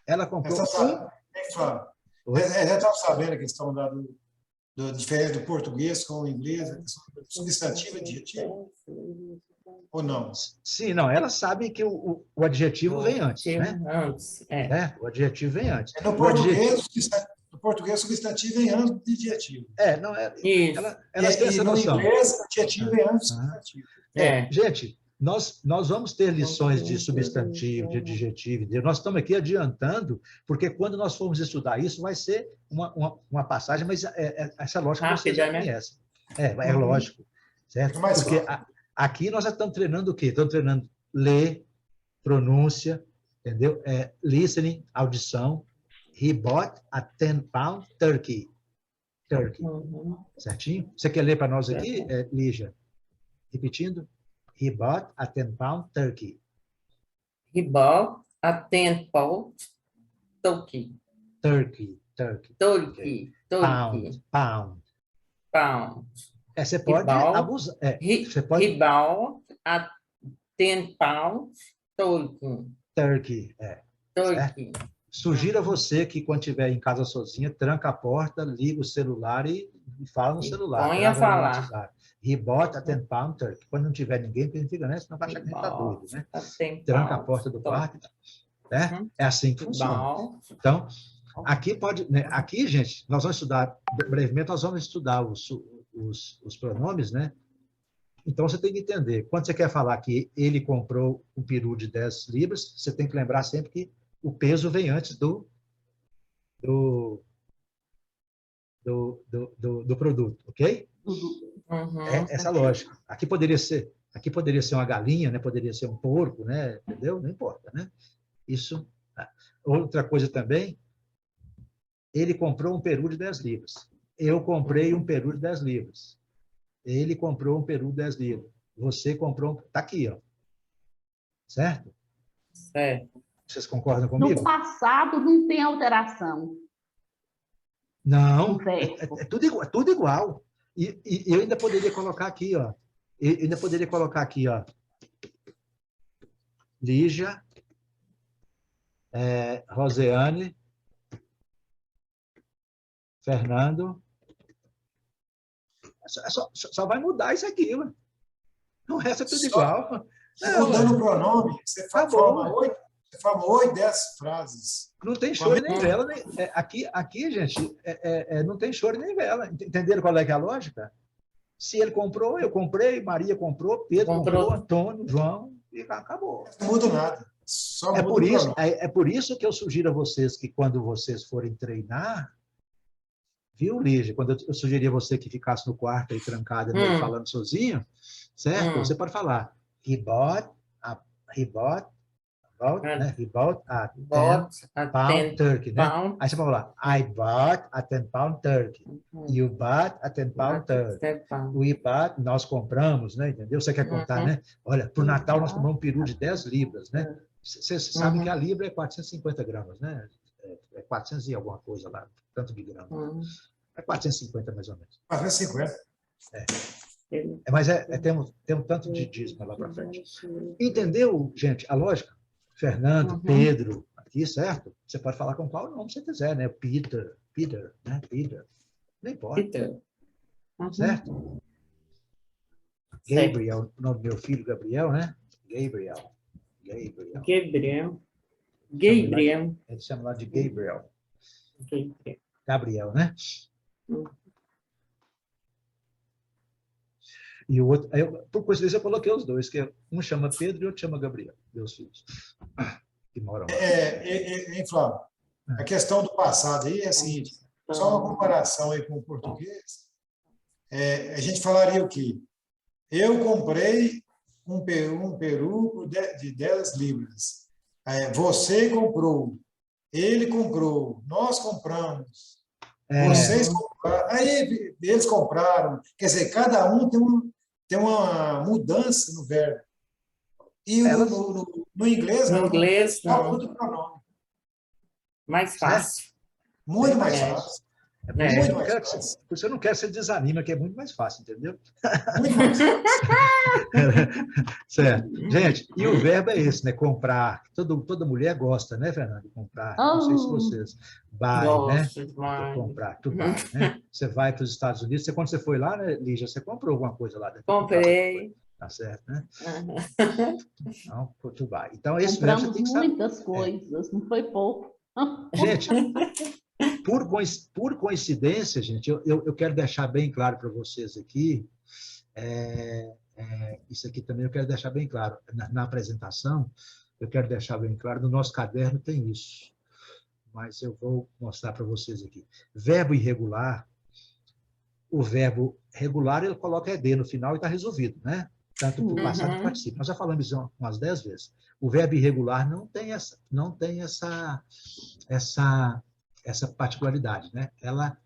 Ela comprou já estava sabendo a questão do diferença do português com o inglês, substantivo e adjetivo? Ou não? Sim, não. Elas sabem que o adjetivo vem antes, né? O adjetivo vem antes. No português, o substantivo vem antes do adjetivo. Elas têm essa noção. No inglês, o adjetivo vem antes do substantivo. Gente, nós vamos ter lições de substantivo, de adjetivo. Nós estamos aqui adiantando, porque quando nós formos estudar isso, vai ser uma passagem, mas essa lógica vocês já conhecem. É lógico, certo? Porque aqui nós já estamos treinando o quê? Estamos treinando ler, pronúncia, entendeu? Listening, audição. He bought a 10-pound turkey. Certinho? Você quer ler para nós aqui, Lígia? Repetindo. He bought a 10-pound turkey. He bought a 10-pound turkey. Turkey. Pound. Você pode abusar. Você pode... He bought a 10-pound turkey. Turkey. Sugiro a você que, quando estiver em casa sozinha, tranca a porta, liga o celular e fala no celular. Põe a falar. He bought a 10-pound turkey. Quando não tiver ninguém, porque fica, né? Senão vai achar que a gente está doido, né? Tranca a porta do quarto. Né? É assim que funciona. Então, aqui pode... Né? Aqui, gente, nós vamos estudar, brevemente, nós vamos estudar os pronomes, né? Então, você tem que entender. Quando você quer falar que ele comprou um peru de 10 libras, você tem que lembrar sempre que o peso vem antes do produto, ok? Essa lógica. Aqui poderia ser uma galinha, né? Poderia ser um porco, né? Entendeu? Não importa, né? Isso. Outra coisa também, ele comprou um peru de 10 libras. Eu comprei um peru de 10 libras. Ele comprou um peru de 10 libras. Você comprou Está aqui, ó. Certo? Certo. Vocês concordam comigo? No passado não tem alteração. Não, é tudo igual. E eu ainda poderia colocar aqui, ó. Lígia, Roseane, Fernando. Só vai mudar isso aqui, ué. O resto é tudo igual. Mudando o pronome, você forma 8, 10 frases. Não tem choro nem vela. Aqui, gente, não tem choro nem vela. Entenderam qual é que é a lógica? Se ele comprou, eu comprei, Maria comprou, Pedro comprou, Antônio, João, e acabou. Não muda nada. É por isso que eu sugiro a vocês que, quando vocês forem treinar, viu, Lígia? Quando eu sugeri a você que ficasse no quarto aí trancada, falando sozinho, certo? Você pode falar, he bought a 10-pound turkey, né? Aí você pode falar, I bought a 10-pound turkey. You bought a 10-pound turkey. We bought, nós compramos, né? Entendeu? Você quer contar, né? Olha, para o Natal nós compramos um peru de 10 libras, né? Você sabe que a libra é 450 gramas, né? É 400 e alguma coisa lá, tanto de gramas. É 450 mais ou menos. 450. Mas tem um tanto de dízimo lá para frente. Entendeu, gente, a lógica? Fernando, Pedro, aqui, certo? Você pode falar com qual nome você quiser, né? Peter, né? Peter. Não importa. Peter. Certo? Gabriel, o nome do meu filho, Gabriel, né? Gabriel. Ele chama lá de Gabriel. Gabriel, né? E o outro, por coincidência, eu coloquei os dois, que um chama Pedro e outro chama Gabriel, meus filhos, que moram lá. Flávio, a questão do passado aí é a seguinte, só uma comparação aí com o português, a gente falaria o quê? Eu comprei um peru de 10 libras. Você comprou, ele comprou, nós compramos, vocês compraram, aí eles compraram. Quer dizer, cada um tem uma mudança no verbo. E no inglês, só muda o pronome. Mais fácil. Muito mais fácil. Por isso eu não quero que você desanima, que é muito mais fácil, entendeu? Muito mais fácil. Certo. Gente, e o verbo é esse, né? Comprar. Toda mulher gosta, né, Fernando? De comprar. Não sei se vocês. Buy, né? Comprar. Tu buy, né? Você vai para os Estados Unidos. Quando você foi lá, né, Lígia, você comprou alguma coisa lá? Comprei. Tá certo, né? Então, tu buy. Então, esse verbo você tem que saber. Muitas coisas, não foi pouco. Gente, por coincidência, gente, eu quero deixar bem claro para vocês aqui, Isso aqui também eu quero deixar bem claro. Na apresentação, eu quero deixar bem claro, no nosso caderno tem isso. Mas eu vou mostrar para vocês aqui. Verbo irregular, o verbo regular, ele coloca ED no final e está resolvido, né? Tanto para o passado quanto participo. Nós já falamos isso umas 10 vezes. O verbo irregular não tem essa particularidade, né? Ela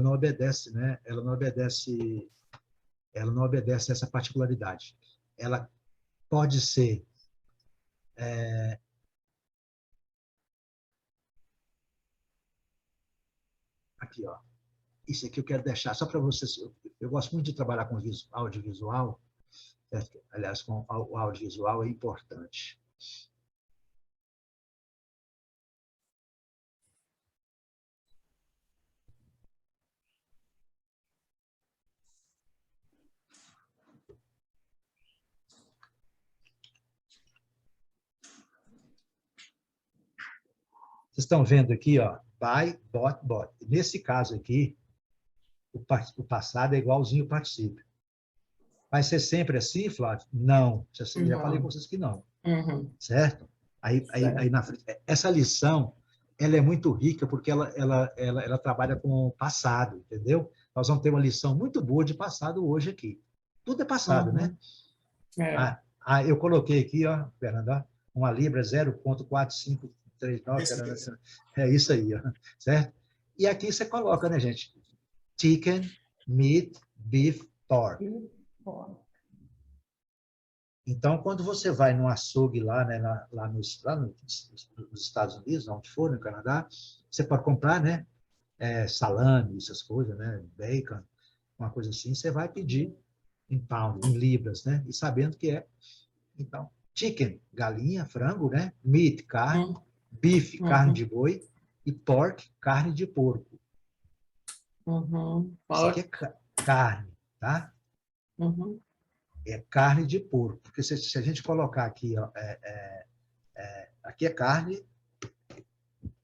não obedece, né? Ela não obedece essa particularidade. Ela pode ser aqui, ó. Isso aqui eu quero deixar só para vocês. Eu gosto muito de trabalhar com audiovisual. Aliás, com o audiovisual é importante. Vocês estão vendo aqui, ó, buy, bought, bought. Nesse caso aqui, o passado é igualzinho ao particípio. Vai ser sempre assim, Flávio? Não. Já falei com vocês que não. Certo? Aí na frente. Essa lição, ela é muito rica porque ela trabalha com o passado, entendeu? Nós vamos ter uma lição muito boa de passado hoje aqui. Tudo é passado, né? Eu coloquei aqui, ó, Fernanda, uma libra 0,4539. É isso aí, ó, certo? E aqui você coloca, né, gente? Chicken, meat, beef, pork. Então, quando você vai no açougue lá, né, lá nos Estados Unidos, onde for, no Canadá, você pode comprar, né, salame, essas coisas, né, bacon, uma coisa assim, você vai pedir em pound, em libras, né, e sabendo que é. Então, chicken, galinha, frango, né, meat, carne, beef, carne de boi, e pork, carne de porco. Isso aqui é carne, tá? É carne de porco. Porque se a gente colocar aqui, ó, aqui é carne,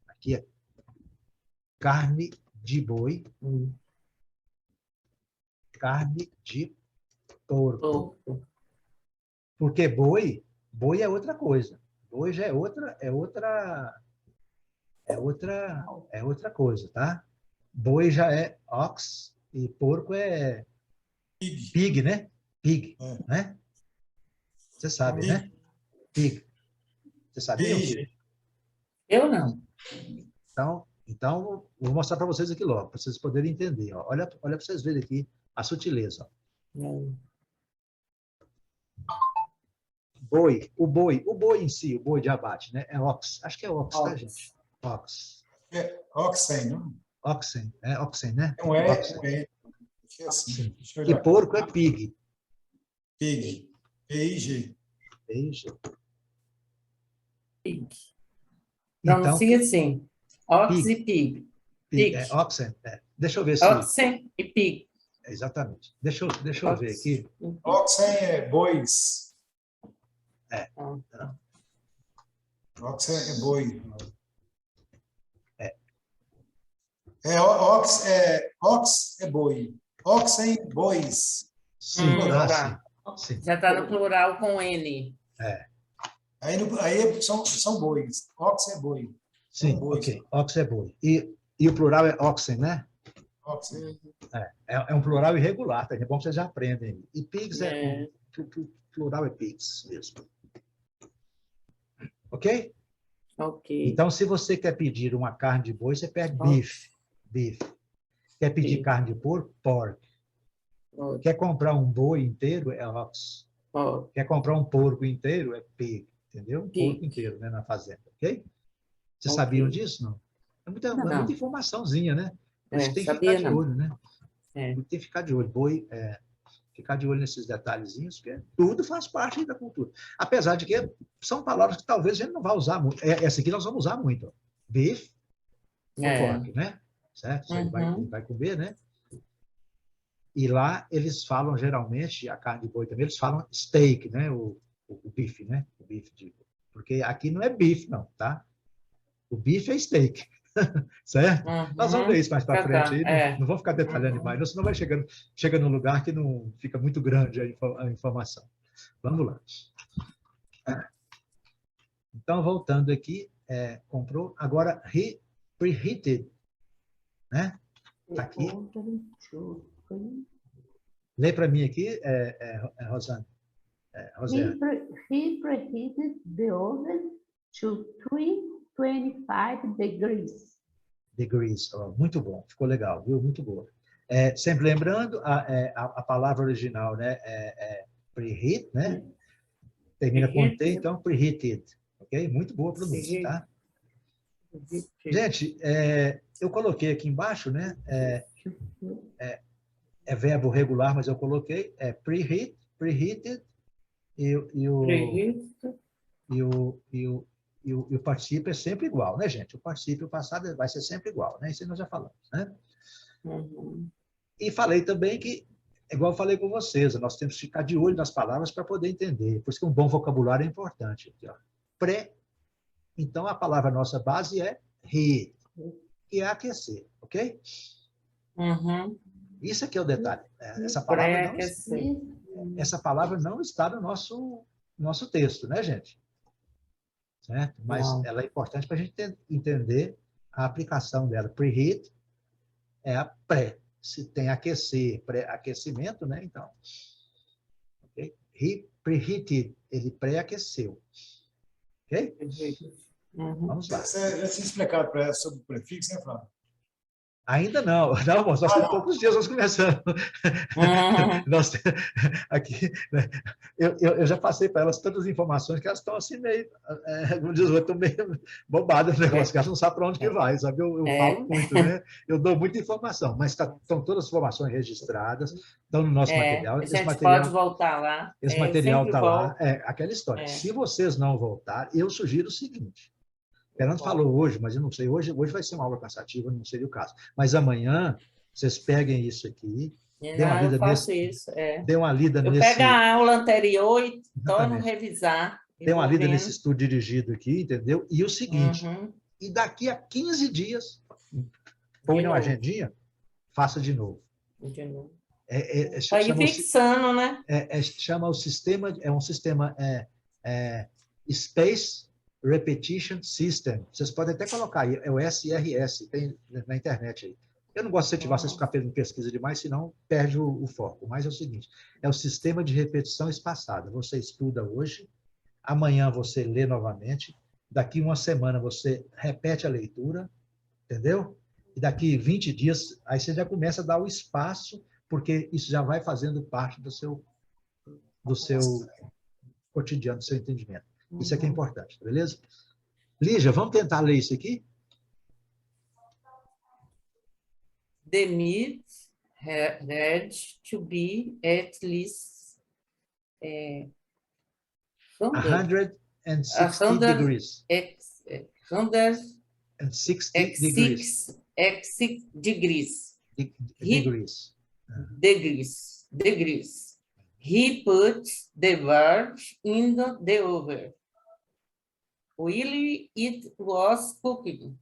aqui é carne de boi, carne de porco. Porque boi é outra coisa. Boi já é outra coisa, tá? Boi já é ox e porco é pig, né? Pig, né? Você sabe, né? Pig. Você sabia? Eu não. Então, vou mostrar para vocês aqui logo, para vocês poderem entender. Ó. Olha para vocês verem aqui a sutileza. Ó. Boi, o boi em si, o boi de abate, né? É ox. Acho que é ox, tá, gente? Ox. É oxen, não? Oxen, oxen, né? Não é, oxen. não é. Assim. E porco é pig. Pig. P-I-G. Pig. Pronuncia Então, assim. Ox e pig. Pig. Oxen. Deixa eu ver se... Oxen e pig. Exatamente. Deixa eu ver aqui. Oxen é bois. Oxen é boi. Ox é boi. Oxen, bois. Sim, sim. Já está no plural com N. Aí são bois. Ox é boi. Sim, ok. Ox é boi. E o plural é oxen, né? Oxen. É um plural irregular, tá? É bom que vocês já aprendem. E pigs plural é pigs mesmo. Ok? Ok. Então, se você quer pedir uma carne de boi, você pede beef. Quer pedir carne de porco? Pork. Quer comprar um boi inteiro? É ox. Quer comprar um porco inteiro? É pig. Entendeu? Porco inteiro, né, na fazenda. Ok? Vocês sabiam disso, não? É muita informaçãozinha, né? Por isso tem que ficar de olho, né? Tem que ficar de olho. Boi, ficar de olho nesses detalhezinhos, porque tudo faz parte da cultura. Apesar de que são palavras que talvez a gente não vá usar muito. Essa aqui nós vamos usar muito. Ó. Beef ou pork, né? Certo? Ele vai comer, né? E lá eles falam, geralmente, a carne de boi também, eles falam steak, né? O bife, né? O bife de... Porque aqui não é bife, não, tá? O bife é steak. certo? Nós vamos ver isso mais para frente. Aí, É. não vou ficar detalhando demais, não, senão vai chega num lugar que não fica muito grande a informação. Vamos lá. Então, voltando aqui, comprou. Agora, preheated, né? Está aqui. Lê para mim aqui, Rosana. He preheated the oven to 325 degrees. Degrees. Oh, muito bom, ficou legal, viu? Muito boa. Sempre lembrando, a palavra original, né? Preheat, né? Termina com T, então preheated. Ok? Muito boa pronúncia, tá? Gente, eu coloquei aqui embaixo, né? É verbo regular, mas eu coloquei preheated, e o particípio é sempre igual, né, gente? O particípio passado vai ser sempre igual, né? Isso nós já falamos, né? E falei também que, igual eu falei com vocês, nós temos que ficar de olho nas palavras para poder entender. Por isso que um bom vocabulário é importante. Aqui, ó. Então, a palavra nossa base é heat, que é aquecer, ok? Isso aqui é o detalhe. Essa palavra não está no nosso texto, né, gente? Certo? Mas ela é importante para a gente entender a aplicação dela. Preheat é a pré. Se tem aquecer, pré-aquecimento, né? Então, okay? He preheated, ele pré-aqueceu. Ok? Vamos lá. Você já tinha explicado para ela sobre o prefixo, né, Flávio? Ainda não, nós temos poucos dias, nós começamos. Aqui, né, eu já passei para elas tantas informações que elas estão assim meio, como diz o outro, meio bobadas no negócio, que elas não sabem para onde que vai, sabe? Eu falo muito, né? Eu dou muita informação, mas estão todas as informações registradas, estão no nosso material. A gente pode voltar lá. Esse material está lá, aquela história. Se vocês não voltarem, eu sugiro o seguinte. Fernando falou hoje, mas eu não sei, hoje vai ser uma aula cansativa, não seria o caso. Mas amanhã, vocês peguem isso aqui, dê uma lida dê uma lida nesse... Eu pego a aula anterior e torno a revisar. Dê uma lida nesse estudo dirigido aqui, entendeu? E o seguinte, e daqui a 15 dias, põe na agendinha, faça de novo. Vai fixando, né? Chama o sistema, um sistema Space Repetition System. Vocês podem até colocar aí, é o SRS, tem na internet aí. Eu não gosto de incentivar vocês a ficar fazendo pesquisa demais, senão perde o foco. Mas é o seguinte, é o sistema de repetição espaçada. Você estuda hoje, amanhã você lê novamente, daqui uma semana você repete a leitura, entendeu? E daqui 20 dias, aí você já começa a dar o espaço, porque isso já vai fazendo parte do seu cotidiano, do seu entendimento. Isso aqui é importante, beleza? Lígia, vamos tentar ler isso aqui? The meat had to be at least 160 degrees. 160 degrees. Degrees. He put the bird in the oven. While it was cooking.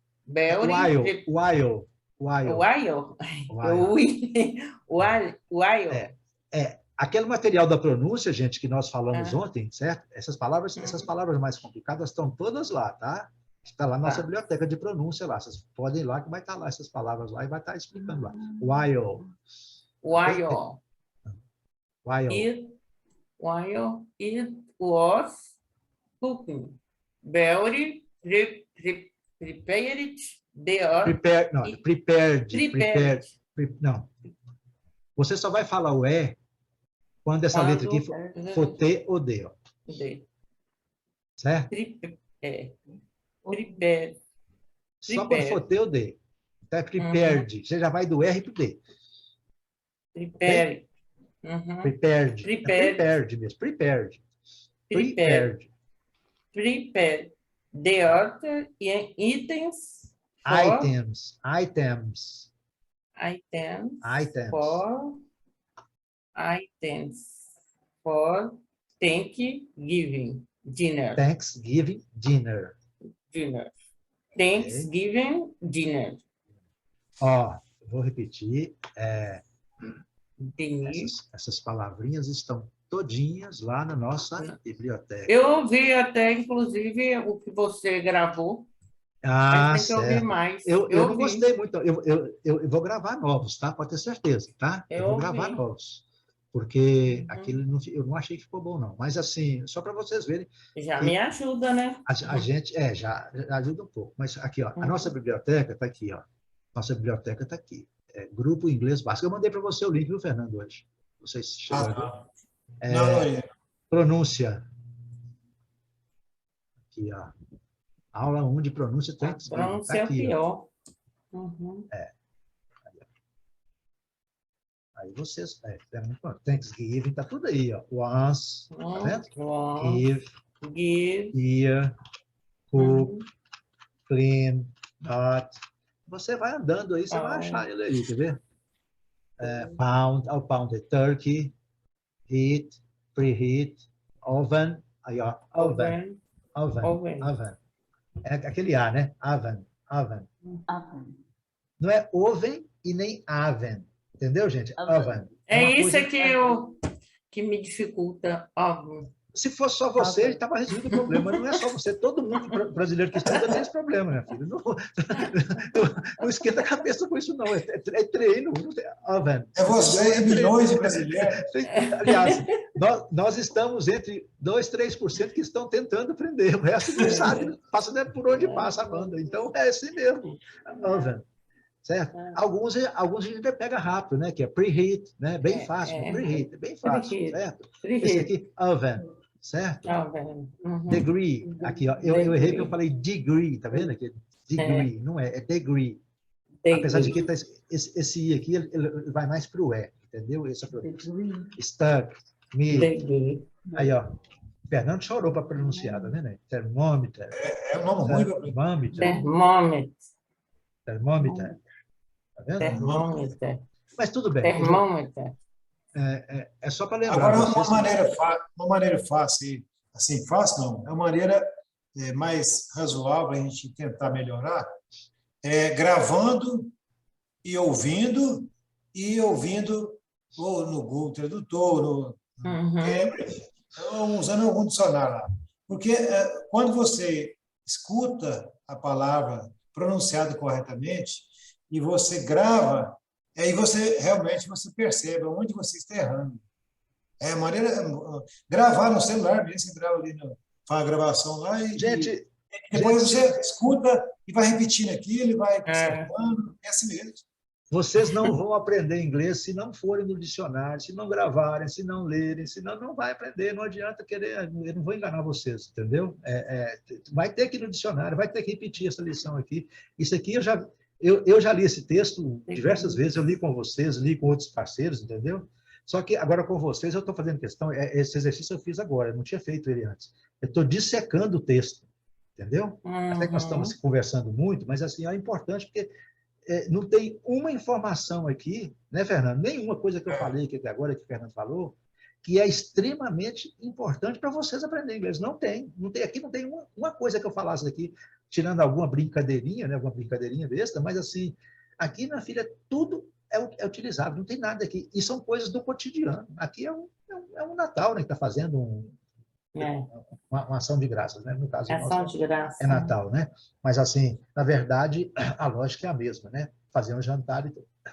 Aquele material da pronúncia, gente, que nós falamos ontem, certo? Essas palavras mais complicadas estão todas lá, tá? Está lá na nossa biblioteca de pronúncia lá. Vocês podem ir lá que vai estar lá essas palavras lá e vai estar explicando lá. While it was cooking. Belly prepared the Não. Você só vai falar o quando essa letra aqui for T ou D. Ó. Certo? Só quando for T ou D. Então é prepared. Você já vai do R para o D. Prepared. Prepared. Prepared mesmo. Prepared. Prepared. The other items for Thanksgiving dinner. Thanksgiving dinner. Thanksgiving dinner. Ó, vou repetir. Dinner. Essas palavrinhas estão todinhas lá na nossa biblioteca. Eu ouvi até, inclusive, o que você gravou. Ah, Mas tem que ouvir certo. mais. Eu não ouvi. gostei muito. Eu vou gravar novos, tá? Pode ter certeza, tá? Eu vou ouvi. gravar novos. Porque aquele eu não achei que ficou bom, não. Mas, assim, só para vocês verem. Já me ajuda, né? A gente, já ajuda um pouco. Mas aqui, ó, a nossa biblioteca está aqui, ó. Nossa biblioteca está aqui. Grupo Inglês Básico. Eu mandei para você o link, viu, Fernando, hoje? Não sei se chegou a ver. Não. Pronúncia. Aqui, ó. Aula 1 de pronúncia A Thanksgiving. pronúncia Tá é o aqui, ó. pior. Uhum. Aí vocês... Thanksgiving, tá tudo aí, ó. Once, tá vendo? Once, give, here, cook, clean, not. Você vai andando aí, você vai achar ele aí, quer ver? Pound, pounded turkey, heat, preheat, oven, aí ó, oven. É aquele A, né? Oven. Não é oven e nem oven, entendeu, gente? Oven. É isso que me dificulta. Se fosse só você, estava resolvido o problema. Não é só você. Todo mundo brasileiro que estuda tem esse problema, minha filha. Não esquenta a cabeça com isso, não. É treino. Oven. É você e milhões de brasileiros. Aliás, nós estamos entre 2%, 3% que estão tentando aprender. O resto não sabe, passa por onde passa a banda. Então, é assim mesmo. Oven. Certo? Alguns a gente pega rápido, né? Que é preheat, né? Bem fácil. Preheat, bem fácil, certo? Esse aqui, oven. Certo? Degree. Aqui, ó. Eu errei porque eu falei degree, tá vendo aqui? Degree, não é degree. Apesar de que esse I aqui, ele vai mais para o E, entendeu? Esse é o stuck, me. Aí, ó. Fernando chorou para pronunciar, tá vendo? Termômetro. É um nome ruim. Termômetro. Tá vendo? Termômetro. Mas tudo bem. Termômetro. É só para lembrar. Agora, uma maneira fácil, assim, fácil não, é uma maneira mais razoável a gente tentar melhorar, gravando e ouvindo ou no Google Tradutor, no Cambridge, usando algum dicionário lá. Porque quando você escuta a palavra pronunciada corretamente e você grava, aí você realmente percebe onde você está errando. É a maneira gravar no celular mesmo, você grava ali, faz a gravação lá e depois você escuta e vai repetindo aquilo, e vai observando, é assim mesmo. Vocês não vão aprender inglês se não forem no dicionário, se não gravarem, se não lerem, senão não vai aprender, não adianta querer, eu não vou enganar vocês, entendeu? Vai ter que ir no dicionário, vai ter que repetir essa lição aqui. Isso aqui eu já li esse texto diversas vezes, eu li com vocês, li com outros parceiros, entendeu? Só que agora com vocês eu estou fazendo questão, esse exercício eu fiz agora, eu não tinha feito ele antes. Eu estou dissecando o texto, entendeu? Até que nós estamos conversando muito, mas assim, é importante porque não tem uma informação aqui, né, Fernando? Nenhuma coisa que eu falei aqui até agora, que o Fernando falou, que é extremamente importante para vocês aprenderem inglês. Não tem. Aqui não tem uma coisa que eu falasse aqui, tirando alguma brincadeirinha, né, alguma brincadeirinha besta, mas assim, aqui, minha filha, tudo é utilizado, não tem nada aqui. E são coisas do cotidiano. Aqui é um Natal, né, que está fazendo uma ação de graças, né? No caso, ação de graça. É Natal, né? Mas, assim, na verdade, a lógica é a mesma, né? Fazer um jantar e tudo. Tá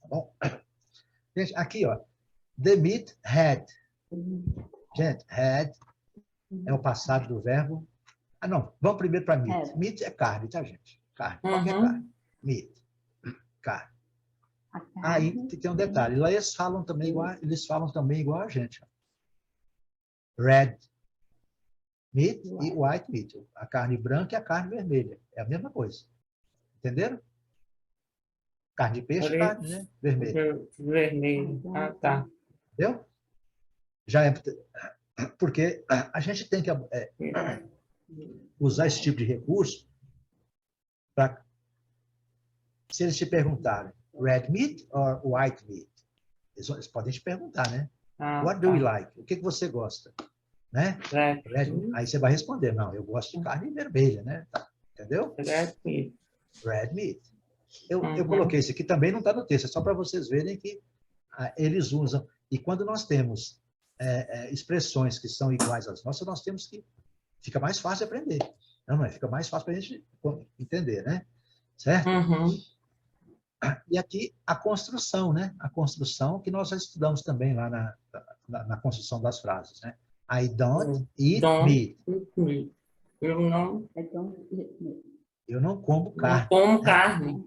bom? Gente, aqui, ó. The meat had. Gente, had é o passado do verbo. Não, vamos primeiro para meat. Meat é carne, tá, gente? Carne, qualquer carne. Meat. Carne. Aí tem um detalhe. Lá eles falam também igual a gente. Ó. Red meat e white meat. A carne branca e a carne vermelha. É a mesma coisa. Entenderam? Carne de peixe, carne, né? Vermelha. Vermelho. Ah, tá. Entendeu? Já é... Porque a gente tem que usar esse tipo de recurso para... Se eles te perguntarem red meat or white meat, eles podem te perguntar, né? What do you like? O que você gosta? Né? Aí você vai responder, não, eu gosto de carne vermelha, né? Tá, Entendeu? Red meat. Red meat. Eu coloquei isso aqui, também não está no texto, é só para vocês verem que eles usam. E quando nós temos expressões que são iguais às nossas, nós temos que... Fica mais fácil de aprender. Não é? Fica mais fácil para a gente entender, né? Certo? E aqui a construção, né? A construção que nós já estudamos também lá na construção das frases, né? I don't eat meat. Eu não como carne. Não como né? carne.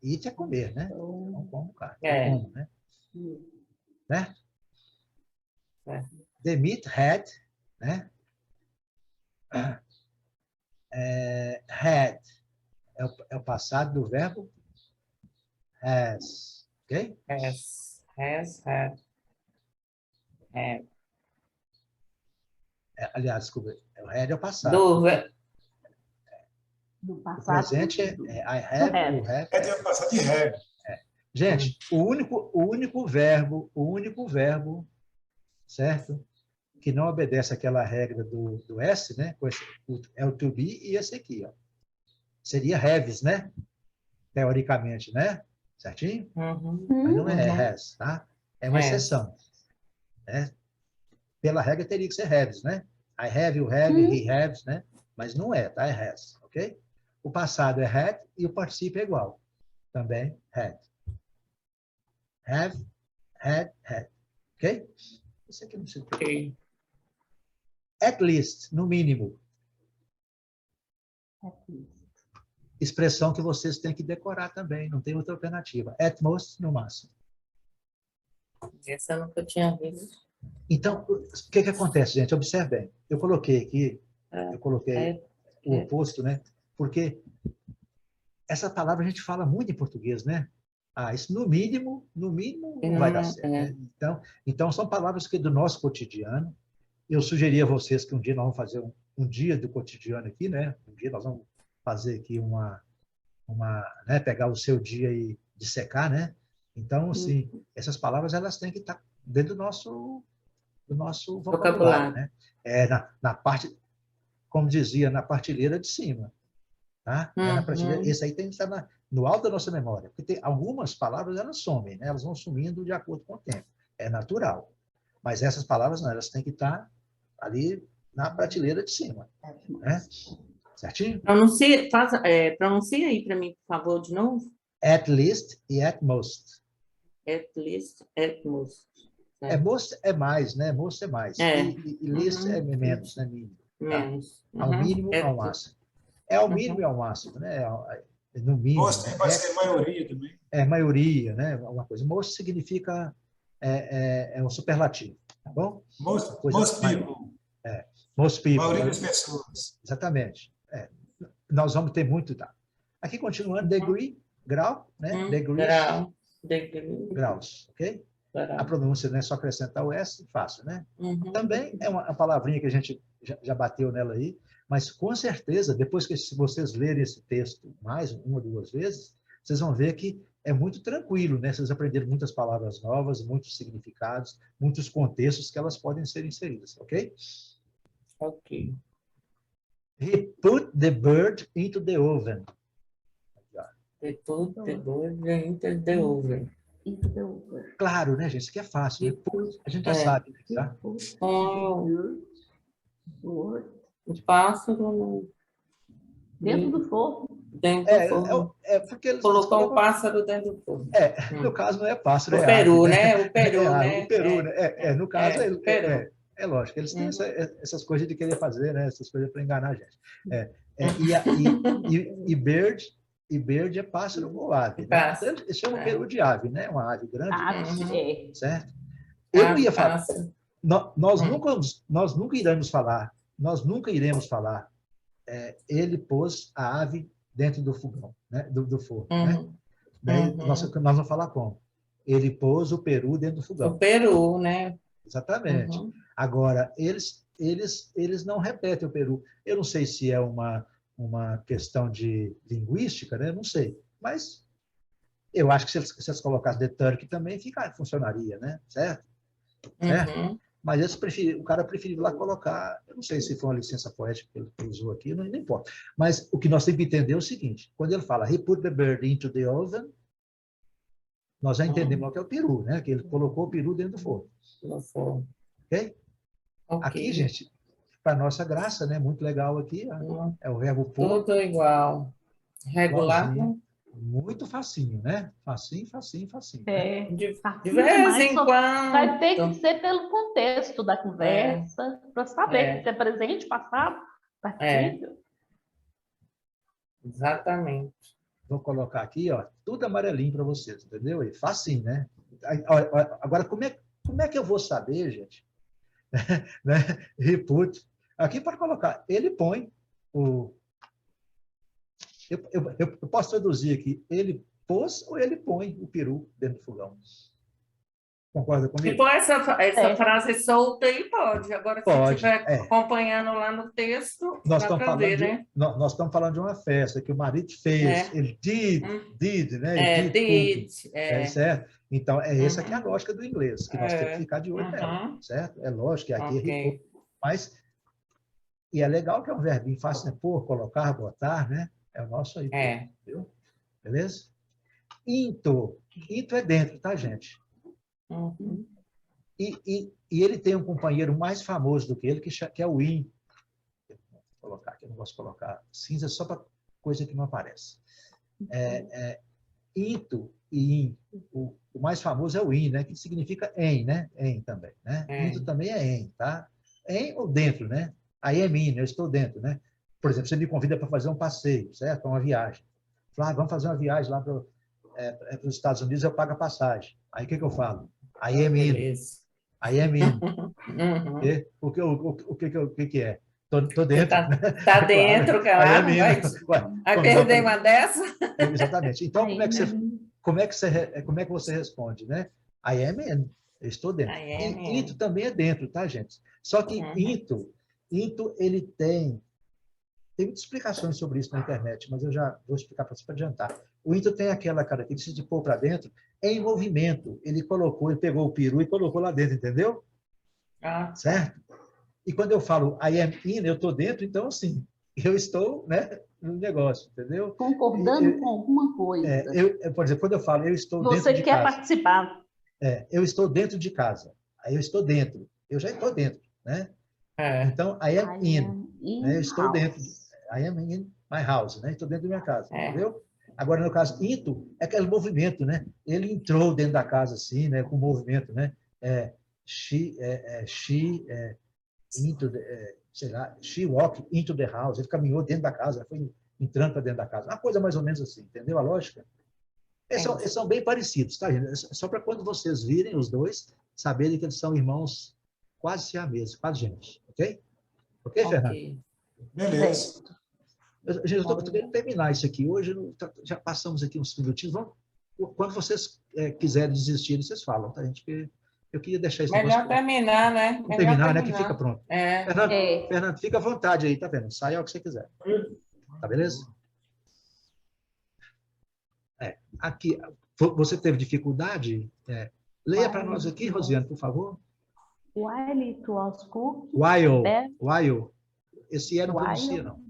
Eat é comer, né? Eu não como carne. É. Eu como, né? Certo? É. The meat had, né? Had é o passado do verbo has, ok? Has, had. Aliás, desculpa, o had é o passado. Do O passado. presente é I have, have. o have. É de passar de regra. Gente, o único verbo, certo? Que não obedece àquela regra do S, né? É o to be e esse aqui, ó. Seria haves, né? Teoricamente, né? Certinho? Mas não é has, tá? É uma exceção. Né? Pela regra teria que ser haves, né? I have, you have, he haves, né? Mas não é, tá? É has, ok? O passado é had e o particípio é igual. Também had. Have, had. Ok? Isso aqui não precisa ter. Ok. At least, no mínimo. Expressão que vocês têm que decorar também, não tem outra alternativa. At most, no máximo. Essa eu nunca tinha visto. Então, o que acontece, gente? Observe bem. Eu coloquei aqui, o oposto, né? Porque essa palavra a gente fala muito em português, né? Isso no mínimo não vai dar certo. Né? Então, são palavras que do nosso cotidiano. Eu sugeri a vocês que um dia nós vamos fazer um dia do cotidiano aqui, né? Um dia nós vamos fazer aqui né? Pegar o seu dia e dissecar, né? Então, assim, essas palavras elas têm que estar dentro do nosso vocabulário, né? Na parte, como dizia, na prateleira de cima, tá? Na prateleira, esse aí tem que estar no alto da nossa memória, porque tem algumas palavras elas somem, né? Elas vão sumindo de acordo com o tempo, é natural. Mas essas palavras não, elas têm que estar ali na prateleira de cima, né? Certinho? Pronuncia aí para mim, por favor, de novo. At least e at most. At least, at most. Most é mais, né? Most é mais. E least é menos, né? Mínimo. Menos. Ao mínimo, ao máximo. É ao mínimo e ao máximo, né? No mínimo. Most vai ser maioria também. É maioria, né? Alguma coisa. Most significa um superlativo, tá bom? Most people. Most people. A maioria né? das pessoas. Exatamente. Nós vamos ter muito, tá? Aqui continuando, degree, grau, né? Degrees. Graus, ok? A pronúncia, né? Só acrescentar o S, fácil, né? Também é uma palavrinha que a gente já bateu nela aí, mas com certeza, depois que vocês lerem esse texto mais uma ou duas vezes, vocês vão ver que é muito tranquilo, né? Vocês aprenderam muitas palavras novas, muitos significados, muitos contextos que elas podem ser inseridas, ok? Ok. He put the bird into the oven. He put the bird into the oven. Claro, né, gente? Isso aqui é fácil, né? A gente já sabe, tá? O pássaro Dentro do forno. Dentro do forno. Porque eles colocou o pássaro dentro do forno. No caso não é pássaro, o Peru, ave, né? O Peru, né? O Peru, né? No caso o Peru. É lógico, eles têm essas coisas de querer fazer, né? Essas coisas para enganar a gente. E bird é pássaro ou ave. Né? Então, eles chamam peru de ave, né? Uma ave grande. Certo? Eu não ia falar. Nós nunca iremos falar. Ele pôs a ave dentro do fogão, né? do forno. Né? Daí nós vamos falar como? Ele pôs o peru dentro do fogão. O peru, né? Exatamente. Agora, eles não repetem o peru. Eu não sei se é uma questão de linguística, né? Não sei. Mas eu acho que se eles colocassem the turkey também funcionaria, né? Certo? Mas o cara preferiu lá colocar, eu não sei se foi uma licença poética que ele usou aqui, não importa. Mas o que nós temos que entender é o seguinte, quando ele fala, he put the bird into the oven, nós já entendemos o que é o peru, né? Que ele colocou o peru dentro do forno. Ok? Aqui, gente, para nossa graça, né? Muito legal aqui, é o verbo pôr. Tudo igual. Regular. Igualzinho. Muito facinho, né? Facinho. De Facinho vez demais, em só quando. vai ter que ser pelo contexto da conversa, para saber se é presente, passado, participio. Exatamente. Vou colocar aqui, ó, tudo amarelinho para vocês, entendeu? E facinho, né? Agora, como é que eu vou saber, gente? Né? He put. Aqui pode colocar, ele põe o... Eu posso traduzir aqui, ele pôs ou ele põe o peru dentro do fogão. Concorda comigo? Tipo, essa frase solta aí pode. Agora, se estiver acompanhando lá no texto, nós dá para ver, né? Nós estamos falando de uma festa que o marido fez, ele did, né? Ele did. Certo? Então, essa aqui é a lógica do inglês, que nós temos que ficar de olho nela, certo? É lógico que aqui é mas, e é legal que é um verbinho fácil, né? Pôr, colocar, botar, né? É o nosso aí. Viu? Beleza? Into é dentro, tá, gente? E ele tem um companheiro mais famoso do que ele, que é o in. Vou colocar aqui, eu não gosto de colocar cinza só para coisa que não aparece. Into e in. O mais famoso é o in, né? Que significa em, né? Em também, né? Into também é em, tá? Em ou dentro, né? I am in, eu estou dentro, né? Por exemplo, você me convida para fazer um passeio, certo? Para uma viagem. Fala, vamos fazer uma viagem lá para os Estados Unidos, eu pago a passagem. Aí o que eu falo? I am in. I am in. O que é? Tô dentro. Tá dentro, claro. Vai perder uma dessa? Exatamente. Então, como é que você responde, né? I am in. Eu estou dentro. E into também é dentro, tá, gente? Só que into, ele tem muitas explicações sobre isso na internet, mas eu já vou explicar para você para adiantar. O into tem aquela característica de pôr para dentro em movimento. Ele pegou o peru e colocou lá dentro, entendeu? Certo? E quando eu falo I am in, eu estou dentro, então, assim, eu estou, né, no negócio, entendeu? Concordando com alguma coisa. Por exemplo, quando eu falo eu estou dentro de casa. Você quer participar. Eu estou dentro de casa. Aí eu estou dentro. Eu já estou dentro, né? Então, I am in. Né? Eu estou dentro. I am in my house, né? Estou dentro da minha casa, entendeu? Agora, no caso, into é aquele movimento, né? Ele entrou dentro da casa, assim, né? Com movimento, né? She walked into the house. Ele caminhou dentro da casa, foi entrando para dentro da casa. Uma coisa mais ou menos assim, entendeu a lógica? Eles são bem parecidos, tá, gente? Só para quando vocês virem os dois, saberem que eles são irmãos quase siameses, quase gêmeos, ok? Ok, Fernando? Beleza. Gente, eu estou querendo terminar isso aqui. Hoje já passamos aqui uns minutinhos. Quando vocês quiserem desistir, vocês falam, tá, gente? Porque eu queria deixar isso... Melhor terminar, né? Terminar, né? Que fica pronto. Fernando, fica à vontade aí, tá vendo? Sai ao que você quiser. Tá beleza? Aqui, você teve dificuldade? Leia para nós aqui, Rosiane, por favor. While it was cooking... While. Esse não pronuncia, não.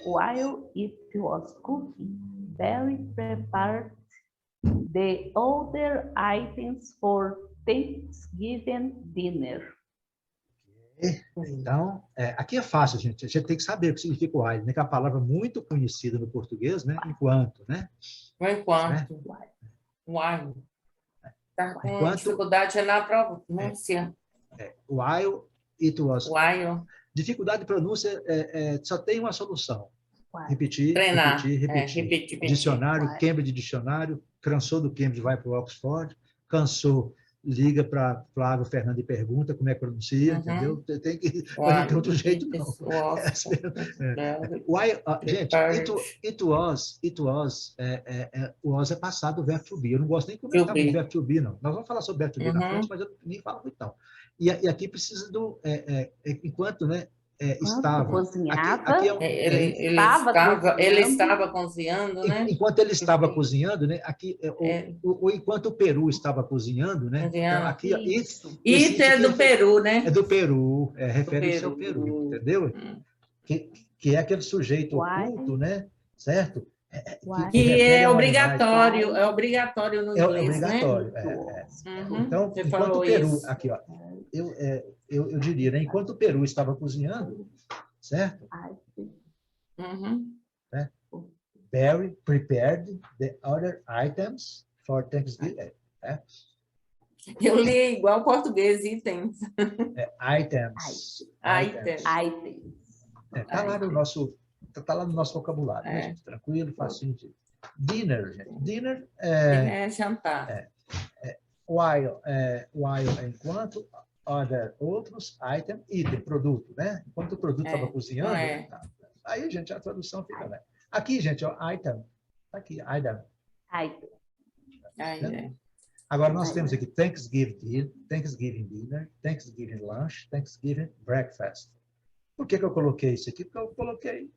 While it was cooking, Barry prepared the other items for Thanksgiving dinner. Então, aqui é fácil, gente. A gente tem que saber o que significa while, né? Que é uma palavra muito conhecida no português, né? Enquanto, né? Enquanto. While. Está com dificuldade na pronúncia. While it was. While. Dificuldade de pronúncia só tem uma solução. Repetir. Dicionário, Cambridge Dicionário. Cansou do Cambridge, vai para o Oxford. Cansou, liga para Flávio Fernando e pergunta como é que pronuncia, entendeu? Tem que... Não tem outro jeito, não. Gente, it was, o was é passado, o verbo to be. Eu não gosto nem de comentar o verbo to be, não. Nós vamos falar sobre o verbo to be na frente, mas eu nem falo muito, não. E aqui precisa do... enquanto, né? estava... cozinhava, aqui é um- Ele estava cozinhando, né? Enquanto ele estava cozinhando, né? Aqui, ou enquanto o Peru estava cozinhando, né? Então, aqui, isso. Ite é do Peru, né? É do Peru, refere-se ao Peru, entendeu? Que é aquele sujeito oculto, né? Certo? Que refere é ao animais. obrigatório no É inglês, obrigatório. né? Então, Você enquanto falou o Peru, isso. aqui, ó, eu diria, né? Enquanto o Peru estava cozinhando, certo? Uhum. Barry prepared the other items for Thanksgiving. Eu li igual português, itens. Items. Items. Está lá no nosso, tá lá no nosso vocabulário, né, É. gente? Tranquilo, facinho de... Dinner, gente. Dinner É jantar. while enquanto, outros, item, produto, né? Enquanto o produto estava cozinhando, é. tá. Aí, gente, a tradução fica, né? Aqui, gente, ó, item, tá aqui, item. Aí, é. Agora, nós temos aqui Thanksgiving dinner, Thanksgiving lunch, Thanksgiving breakfast. Por que eu coloquei isso aqui? Porque eu coloquei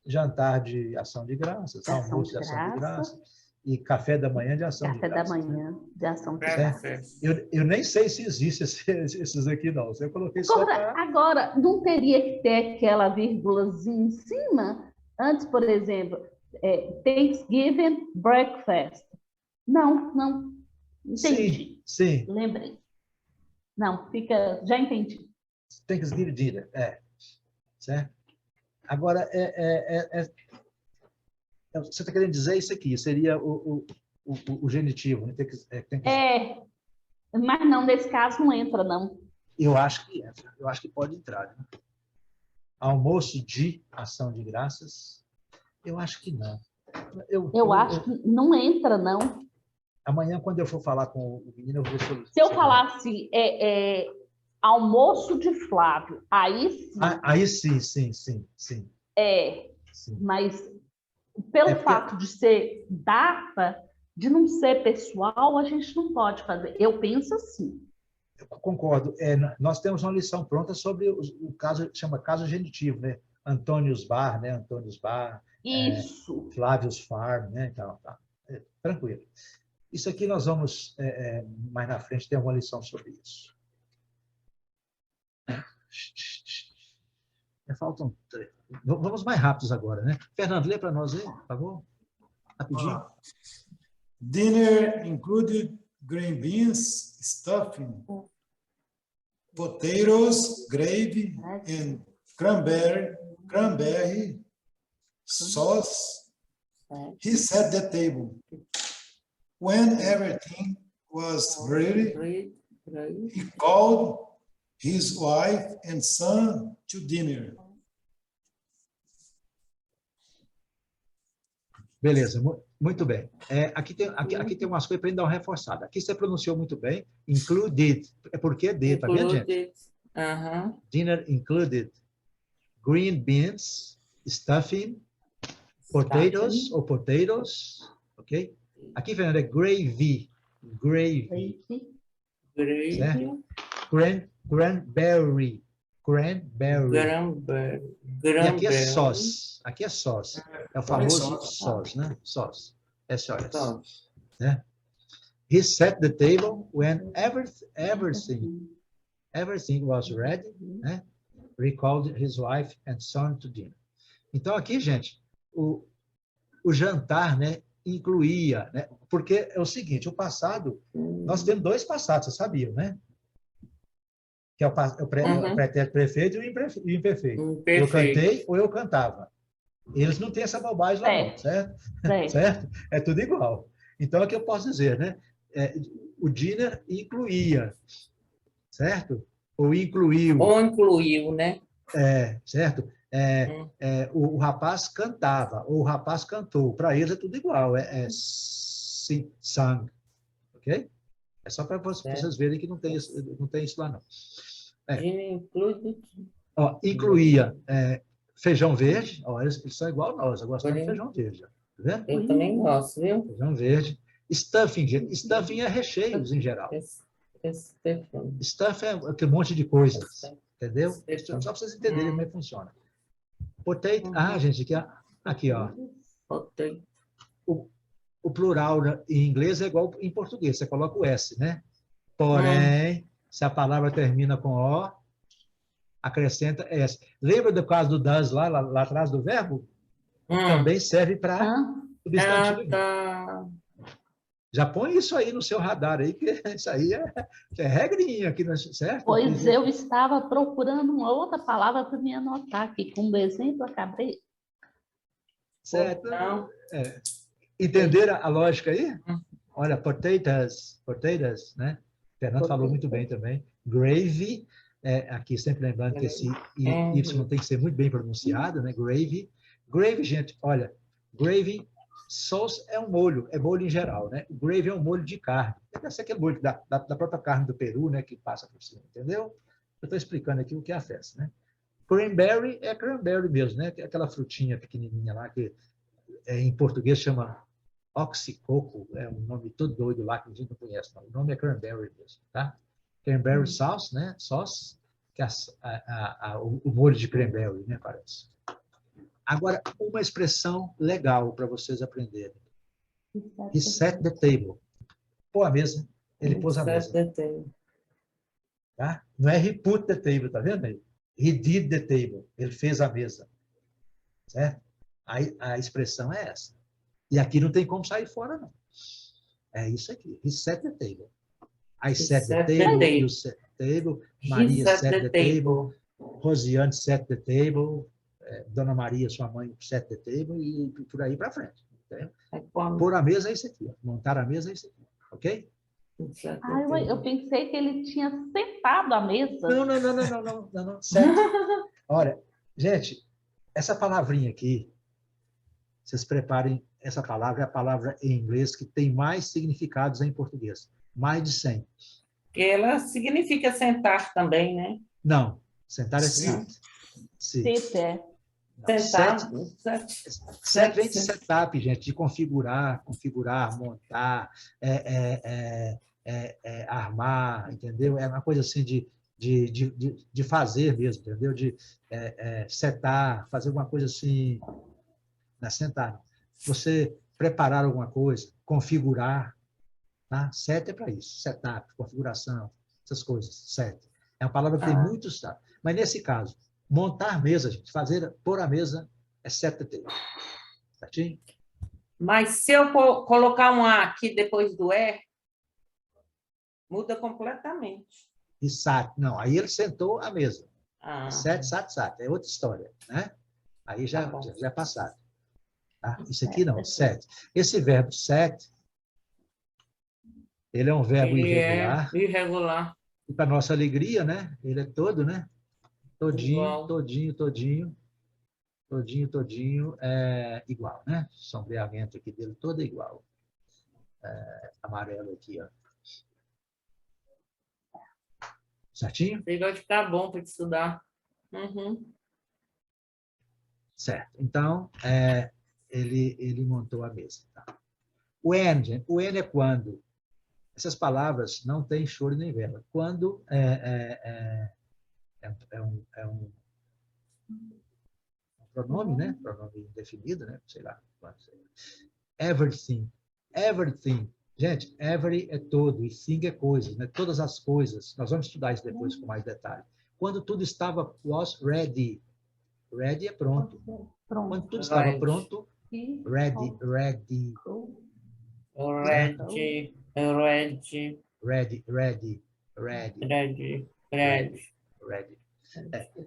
jantar de ação de graças, almoço de ação de graças e café da manhã de ação de graças. Café da manhã de ação de graças. Eu nem sei se existe esses aqui, não. Eu coloquei só para... Agora, não teria que ter aquela vírgulazinha em cima? Antes, por exemplo, Thanksgiving breakfast. Não. Entendi. Sim. Lembrei. Não, já entendi. Thanksgiving dinner, certo? Agora, você está querendo dizer isso aqui, seria o genitivo, né? Mas não, nesse caso não entra, não. Eu acho que entra, eu acho que pode entrar. Né? Almoço de ação de graças, eu acho que não. Eu acho que não entra, não. Amanhã, quando eu for falar com o menino, eu vou ver se eu falar assim, almoço de Flávio, aí sim. Aí sim. Sim. Mas pelo fato de ser data, de não ser pessoal, a gente não pode fazer. Eu penso assim. Eu concordo. Nós temos uma lição pronta sobre o caso, chama caso genitivo, né? Antônios Bar, né? Antônios Bar. Isso. Flávios Farm, né? Então, tá. Tranquilo. Isso aqui nós vamos, mais na frente, ter uma lição sobre isso. Faltam 3. Vamos mais rápidos agora, né? Fernando, lê para nós aí, por favor. Rapidinho. Dinner included green beans, stuffing, potatoes, gravy, and cranberry sauce. He set the table. When everything was ready, he called his wife and son to dinner. Beleza, muito bem. Aqui tem umas coisas para ele dar uma reforçada. Aqui você pronunciou muito bem. Included. É porque é D, tá vendo, gente? Dinner included green beans, stuffing, potatoes, ok? Aqui, Fernando, é gravy. Certo? Cranberry. E aqui é sauce. É o famoso sauce, né? Sauce. SOS. Né? He set the table when everything was ready, né? Recalled his wife and son to dinner. Então, aqui, gente, o jantar, né? Incluía, né? Porque é o seguinte, o passado, nós temos 2 passados, vocês sabiam, né? Que é o pretérito perfeito e o imperfeito. Eu cantei ou eu cantava. Eles não têm essa bobagem lá, não, certo? Certo? É tudo igual. Então, é o que eu posso dizer, né? O dinner incluía, certo? Ou incluiu. Ou incluiu, né? Certo? O rapaz cantava, ou o rapaz cantou. Para eles é tudo igual. Sang. Ok? É só para vocês verem que não tem isso lá, não. Incluía feijão verde. Eles são igual a nós. Eu gosto de feijão verde. Tá vendo? Eu também gosto, viu? Feijão verde. Stuffing. Stuffing é recheios, em geral. Stuff é aquele monte de coisas. Entendeu? Certo. Só para vocês entenderem como é que funciona. Potato, Uhum. gente, aqui, ó. Botei. O plural em inglês é igual em português, você coloca o S, né? Porém, se a palavra termina com O, acrescenta S. Lembra do caso do does lá atrás do verbo? Também serve para substantivo. Tá. Já põe isso aí no seu radar aí, que isso aí é regrinha aqui, certo? Pois eu estava procurando uma outra palavra para me anotar aqui. Com o exemplo, acabei. Certo? Não. Entenderam a lógica aí? Olha, potatoes, né? Fernando falou muito bem também. Gravy, aqui sempre lembrando que esse Y tem que ser muito bem pronunciado, né? Gravy. Gravy, gente, olha, gravy, sauce é um molho, é molho em geral, né? O gravy é um molho de carne. Deve ser aquele molho da própria carne do Peru, né? Que passa por cima, entendeu? Eu estou explicando aqui o que é a festa, né? Cranberry é cranberry mesmo, né? Aquela frutinha pequenininha lá que em português chama oxicoco, é um nome todo doido lá que a gente não conhece, não. O nome é cranberry mesmo, tá? Cranberry sauce, né? Sauce, que é o molho de cranberry, né? Parece. Agora, uma expressão legal para vocês aprenderem. He set the table. Pô a mesa. Ele pôs a mesa. Tá? Não é he put the table, tá vendo aí? He did the table. Ele fez a mesa. Certo? A expressão é essa. E aqui não tem como sair fora, não. É isso aqui. He set the table. I set the table. You set the table. Maria set the table. Rosiane set the table. Dona Maria, sua mãe, set the table. E por aí para frente. Entendeu? Pôr a mesa é isso aqui. Ó. Montar a mesa é isso aqui. Ok? Eu pensei que ele tinha sentado à mesa. Não. Certo. Olha, gente, essa palavrinha aqui, vocês preparem, essa palavra é a palavra em inglês que tem mais significados em português. Mais de 100. Ela significa sentar também, né? Não. Sentar é sit. Sit, é. Set vem de setup, gente, de configurar, montar, armar, entendeu? É uma coisa assim de fazer mesmo, entendeu? De setar, fazer alguma coisa assim, não é sentar. Você preparar alguma coisa, configurar, tá? Set é para isso, setup, configuração, essas coisas, set. É uma palavra que tem muitos, tá? Mas nesse caso, montar mesa, gente, pôr a mesa é set the table. Certinho? Mas se eu colocar um A aqui depois do E, muda completamente. E sat, não, aí ele sentou a mesa. Set, sat, é outra história, né? Aí já é passado. Tá? Isso aqui não, set. Esse verbo set, ele é um verbo irregular. Irregular. E para nossa alegria, né? Ele é todo, né? Igual. Todinho é igual, né? O sombreamento aqui dele todo é igual. Amarelo aqui, ó. Certinho? Ele vai ficar bom para estudar. Uhum. Certo. Então, ele montou a mesa. Tá? O N é quando. Essas palavras não têm choro nem vela. Quando é um pronome, né? Pronome indefinido, né? Sei lá. Everything. Gente, every é todo e thing é coisa, né? Todas as coisas. Nós vamos estudar isso depois com mais detalhe. Quando tudo estava was ready. Ready é pronto. Quando tudo estava pronto, ready.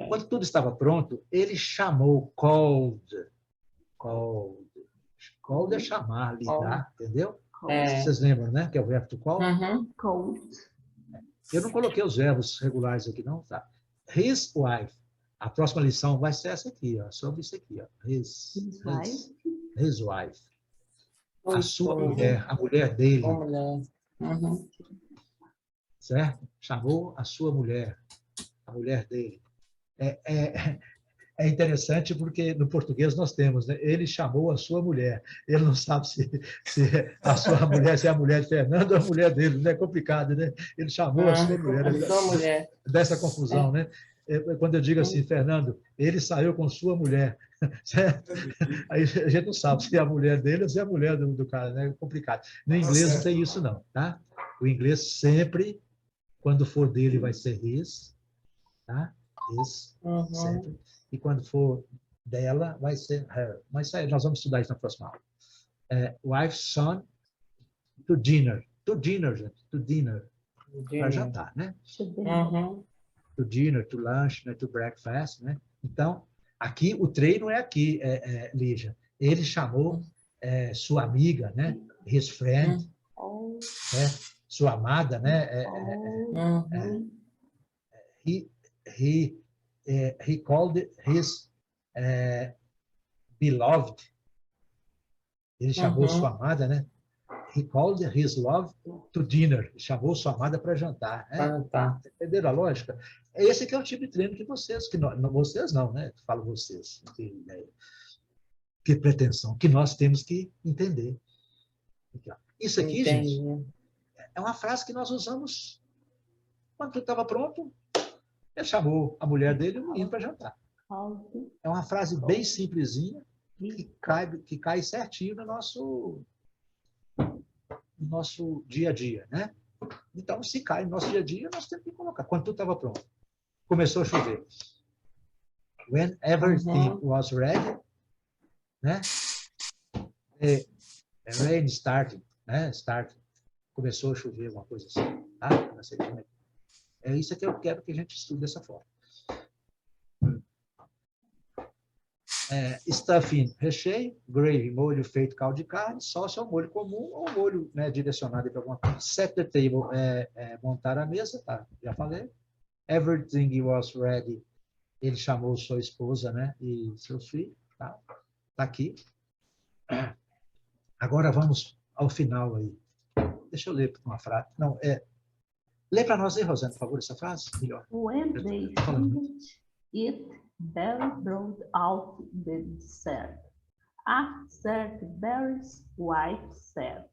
Quando tudo estava pronto, ele chamou called. Called é chamar, ligar, entendeu? Vocês lembram, né? Que é o verbo to call? Called. Eu não coloquei os verbos regulares aqui, não, tá? His wife. A próxima lição vai ser essa aqui, ó, sobre isso aqui, ó. His wife. A sua mulher, a mulher dele. Certo? Chamou a sua mulher, a mulher dele. É interessante porque no português nós temos, né? Ele chamou a sua mulher. Ele não sabe se a sua mulher se é a mulher de Fernando ou a mulher dele, né? É complicado, né? Ele chamou a sua mulher. A sua mulher. Dessa confusão, né? quando eu digo assim, Fernando, ele saiu com sua mulher, certo? Aí a gente não sabe se é a mulher dele ou se é a mulher do cara, né? É complicado. No inglês não tem isso, não, tá? O inglês sempre, quando for dele, vai ser his, tá? His, sempre. E quando for dela, vai ser her. Mas isso aí, nós vamos estudar isso na próxima aula. Wife, son, to dinner. To dinner, gente. To dinner. Para jantar, né? To dinner, to lunch, né? To breakfast, né? Então, aqui, o treino é aqui, Lígia. Ele chamou sua amiga, né? His friend, né? Sua amada, né? He called his beloved. Ele chamou sua amada, né? He called his love to dinner. Ele chamou sua amada para jantar. Né? Entenderam a lógica? Esse que é o tipo de treino que vocês, vocês não, né? Falo vocês. Que pretensão, que nós temos que entender. Isso aqui, gente, é uma frase que nós usamos quando tudo estava pronto. Ele chamou a mulher dele e o menino para jantar. É uma frase bem simplesinha que cai certinho no nosso dia a dia, né? Então, se cai no nosso dia a dia, nós temos que colocar. Quando tudo estava pronto. Começou a chover. When everything was ready, né? Rain started, né? Começou a chover, alguma coisa assim. Tá? Não sei como é. É isso que eu quero que a gente estude dessa forma. Stuffing, recheio, gravy, molho feito caldo de carne, sauce é um molho comum ou molho, né, direcionado para alguma coisa. Set the table, montar a mesa, tá? Já falei. Everything was ready, ele chamou sua esposa, né, e seus filhos, tá? Tá aqui. Agora vamos ao final aí. Deixa eu ler uma frase. Não, lê para nós aí, Rosana, por favor, essa frase. Melhor. When they finished it, Barry brought out the dessert. After Barry's wife said,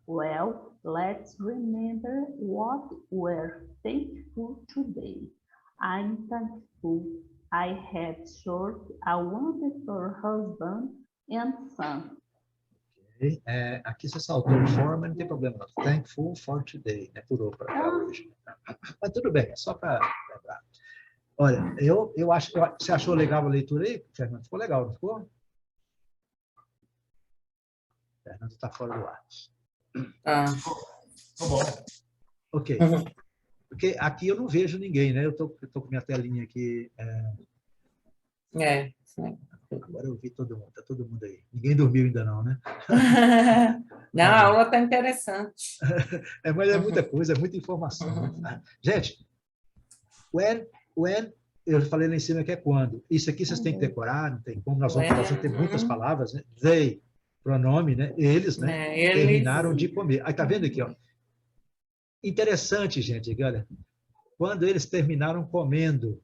well, let's remember what we're thankful today. I'm thankful I had short a wonderful husband and son. Okay. Aqui você saltou for, mas não tem problema não. Thankful for today, né? Pulou para hoje. Mas tudo bem, é só para lembrar. Olha, eu acho que você achou legal a leitura aí, Fernando? Ficou legal, não ficou? Fernando está fora do ar. Tá bom. Ok. Porque aqui eu não vejo ninguém, né? Eu tô com minha telinha aqui. Sim. Agora eu vi todo mundo, tá todo mundo aí. Ninguém dormiu ainda não, né? Não, a aula está interessante. Mas é muita coisa, é muita informação. Né? Gente, when, eu falei lá em cima que é quando. Isso aqui vocês têm que decorar, não tem como, nós vamos ter muitas palavras, né? They, pronome, né? Eles, né? Terminaram de comer. Aí tá vendo aqui, ó. Interessante, gente, olha. Quando eles terminaram comendo.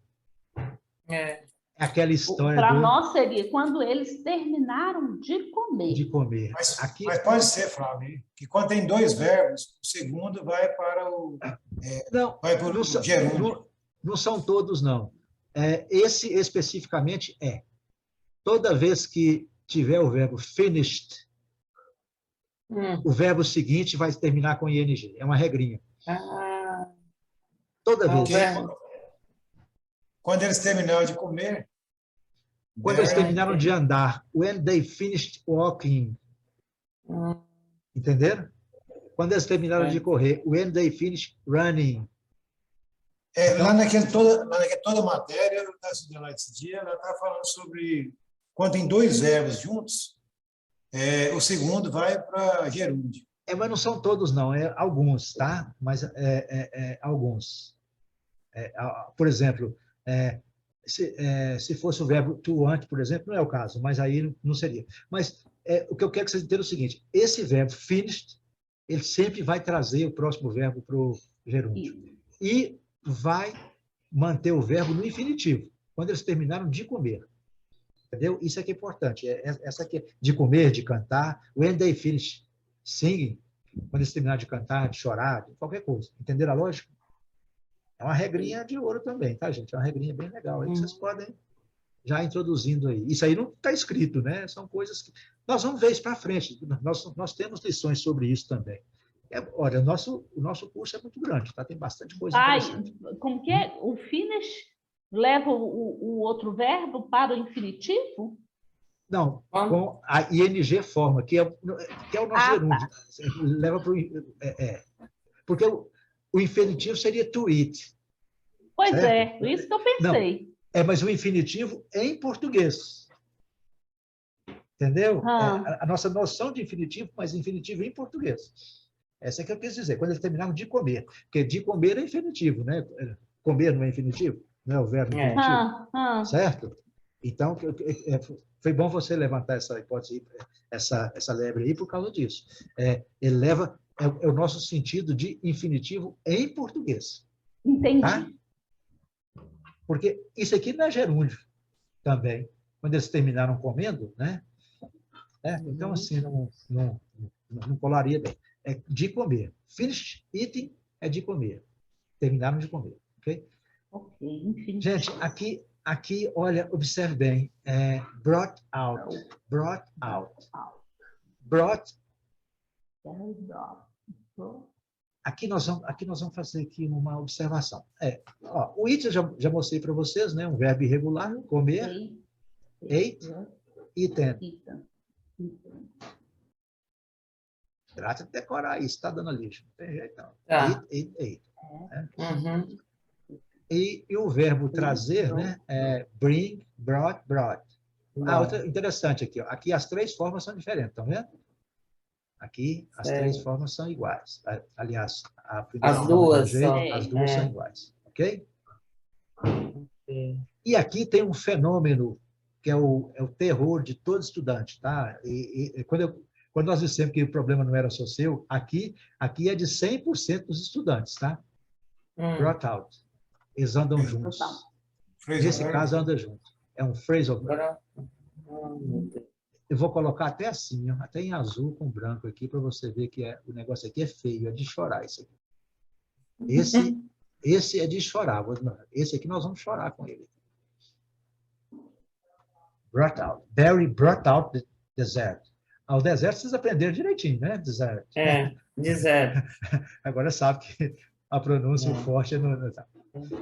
Aquela história. Para nós seria quando eles terminaram de comer. De comer. Mas pode ser, Flávio, que quando tem dois verbos, o segundo vai para o. Vai para o gerúndio. Não são todos, não. Esse especificamente é. Toda vez que tiver o verbo finished, o verbo seguinte vai terminar com ing. É uma regrinha. Toda vez. Quando eles terminaram de comer. Quando eles terminaram de andar. When they finished walking. Entenderam? Quando eles terminaram de correr. When they finished running. Lá naquela toda matéria, eu estava estudando lá esse dia, ela estava falando sobre quando tem dois verbos juntos, o segundo vai para gerúndio. Mas não são todos, não. Alguns, tá? Mas alguns. Por exemplo, se fosse o verbo to want, por exemplo, não é o caso, mas aí não seria. Mas o que eu quero que vocês entendam é o seguinte, esse verbo finished, ele sempre vai trazer o próximo verbo para o gerúndio. E vai manter o verbo no infinitivo, quando eles terminaram de comer. Entendeu? Isso aqui é importante. Essa aqui de comer, de cantar. When they finish singing, quando eles terminaram de cantar, de chorar, de qualquer coisa. Entenderam a lógica? É uma regrinha de ouro também, tá, gente? É uma regrinha bem legal. Aí vocês podem já introduzindo aí. Isso aí não está escrito, né? São coisas que... Nós vamos ver isso para frente. Nós temos lições sobre isso também. Olha, o nosso curso é muito grande, tá? Tem bastante coisa interessante. Como que é? O finish leva o outro verbo para o infinitivo? Não, com a ing forma, que é o nosso gerúndio. Tá. Leva para o... Porque o infinitivo seria to eat. Pois certo? é, isso que eu pensei. Não, mas o infinitivo em português. Entendeu? A nossa noção de infinitivo, mas infinitivo em português. Essa é que eu quis dizer, quando eles terminaram de comer. Porque de comer é infinitivo, né? Comer não é infinitivo? Não é o verbo infinitivo? Certo? Então, foi bom você levantar essa hipótese, essa lebre aí por causa disso. Ele leva... É o nosso sentido de infinitivo em português. Entendi. Tá? Porque isso aqui não é gerúndio também. Quando eles terminaram comendo, né? Então, assim, não colaria bem. É de comer. Finish eating é de comer. Terminaram de comer. Ok? Ok, infinitivo. Gente, aqui, olha, observe bem. Brought out. Brought out. Brought. Aqui nós vamos fazer aqui uma observação. O eat eu já mostrei para vocês, né? Um verbo irregular, comer. Ate, eaten. Trata de decorar isso, está dando lixo. Não tem jeito, não. Tá. Ate. Né? E o verbo trazer, né? Bring, brought, brought. Outra interessante aqui. Ó. Aqui as três formas são diferentes, estão vendo? Aqui as três formas são iguais. Aliás, a primeira as duas são iguais. Ok? E aqui tem um fenômeno que é o terror de todo estudante, tá? E quando nós dissemos que o problema não era só seu, aqui é de 100% dos estudantes, tá? Brought out. Eles andam juntos. Nesse caso, andam juntos. É um phrasal verb. Eu vou colocar até assim, ó, até em azul com branco aqui, para você ver que o negócio aqui é feio, é de chorar isso aqui. Esse é de chorar. Esse aqui nós vamos chorar com ele. Brought out. Barry brought out the desert. O deserto vocês aprenderam direitinho, né? Desert. Desert. Agora sabe que a pronúncia forte é no...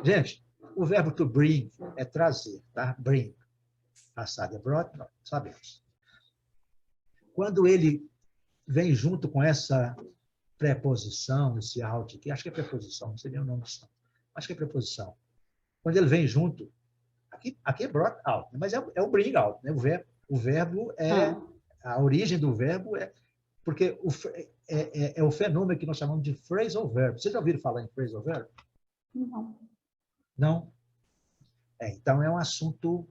Gente, o verbo to bring é trazer, tá? Bring. Passado é brought, não, sabemos. Quando ele vem junto com essa preposição, esse out aqui, acho que é preposição, não sei nem o nome disso. Acho que é preposição. Quando ele vem junto, aqui é brought out, mas é o bring out, né? O verbo é... A origem do verbo é... Porque é o fenômeno que nós chamamos de phrasal verb. Vocês já ouviram falar em phrasal verb? Não. Não? Então, é um assunto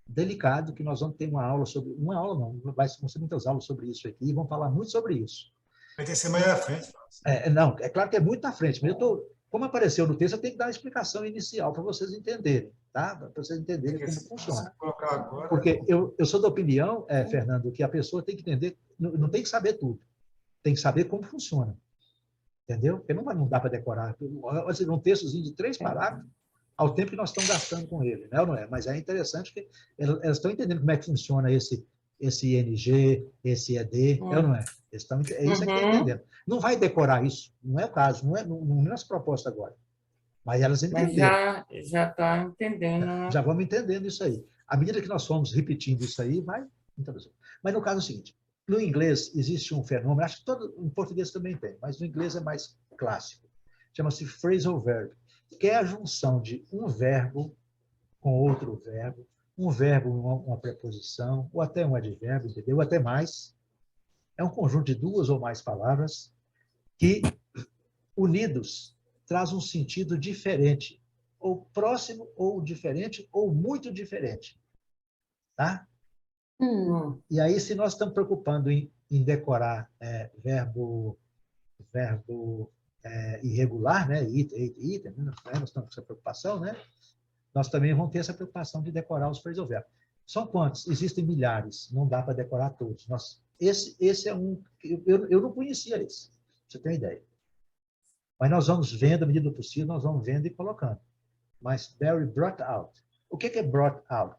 delicado que nós vamos ter uma aula sobre... Uma aula não, vai ser muitas aulas sobre isso aqui e vamos falar muito sobre isso. Vai ter que ser mais à frente. Não, é claro que é muito à frente, mas como apareceu no texto, eu tenho que dar uma explicação inicial para vocês entenderem, tá? Para vocês entenderem como funciona. Porque eu sou da opinião, Fernando, que a pessoa tem que entender, não tem que saber tudo, tem que saber como funciona. Entendeu? Porque não dá para decorar. Um textozinho de 3 parágrafos, ao tempo que nós estamos gastando com ele, né? Ou não é? Mas é interessante que elas estão entendendo como é que funciona esse ING, esse ED, é ou não é? É isso que estão entendendo. Não vai decorar isso, não é o caso, não é nossa proposta agora. Mas elas entenderam. Mas já está entendendo. Né? Já vamos entendendo isso aí. À medida que nós formos repetindo isso aí, vai introduzir. Mas no caso é o seguinte, no inglês existe um fenômeno, acho que em português também tem, mas no inglês é mais clássico. Chama-se phrasal verb, que é a junção de um verbo com outro verbo, um verbo, uma preposição, ou até um advérbio, entendeu? Ou até mais. É um conjunto de 2 ou mais palavras que, unidos, traz um sentido diferente, ou próximo, ou diferente, ou muito diferente. Tá? E aí, se nós estamos preocupando em decorar verbo irregular, né? It, nós estamos com essa preocupação, né? Nós também vamos ter essa preocupação de decorar os phrasal verbs. São quantos? Existem milhares, não dá para decorar todos. Esse é um... Eu não conhecia esse, pra você ter uma ideia. Mas nós vamos vendo, à medida do possível, nós vamos vendo e colocando. Mas Barry brought out. O que é brought out?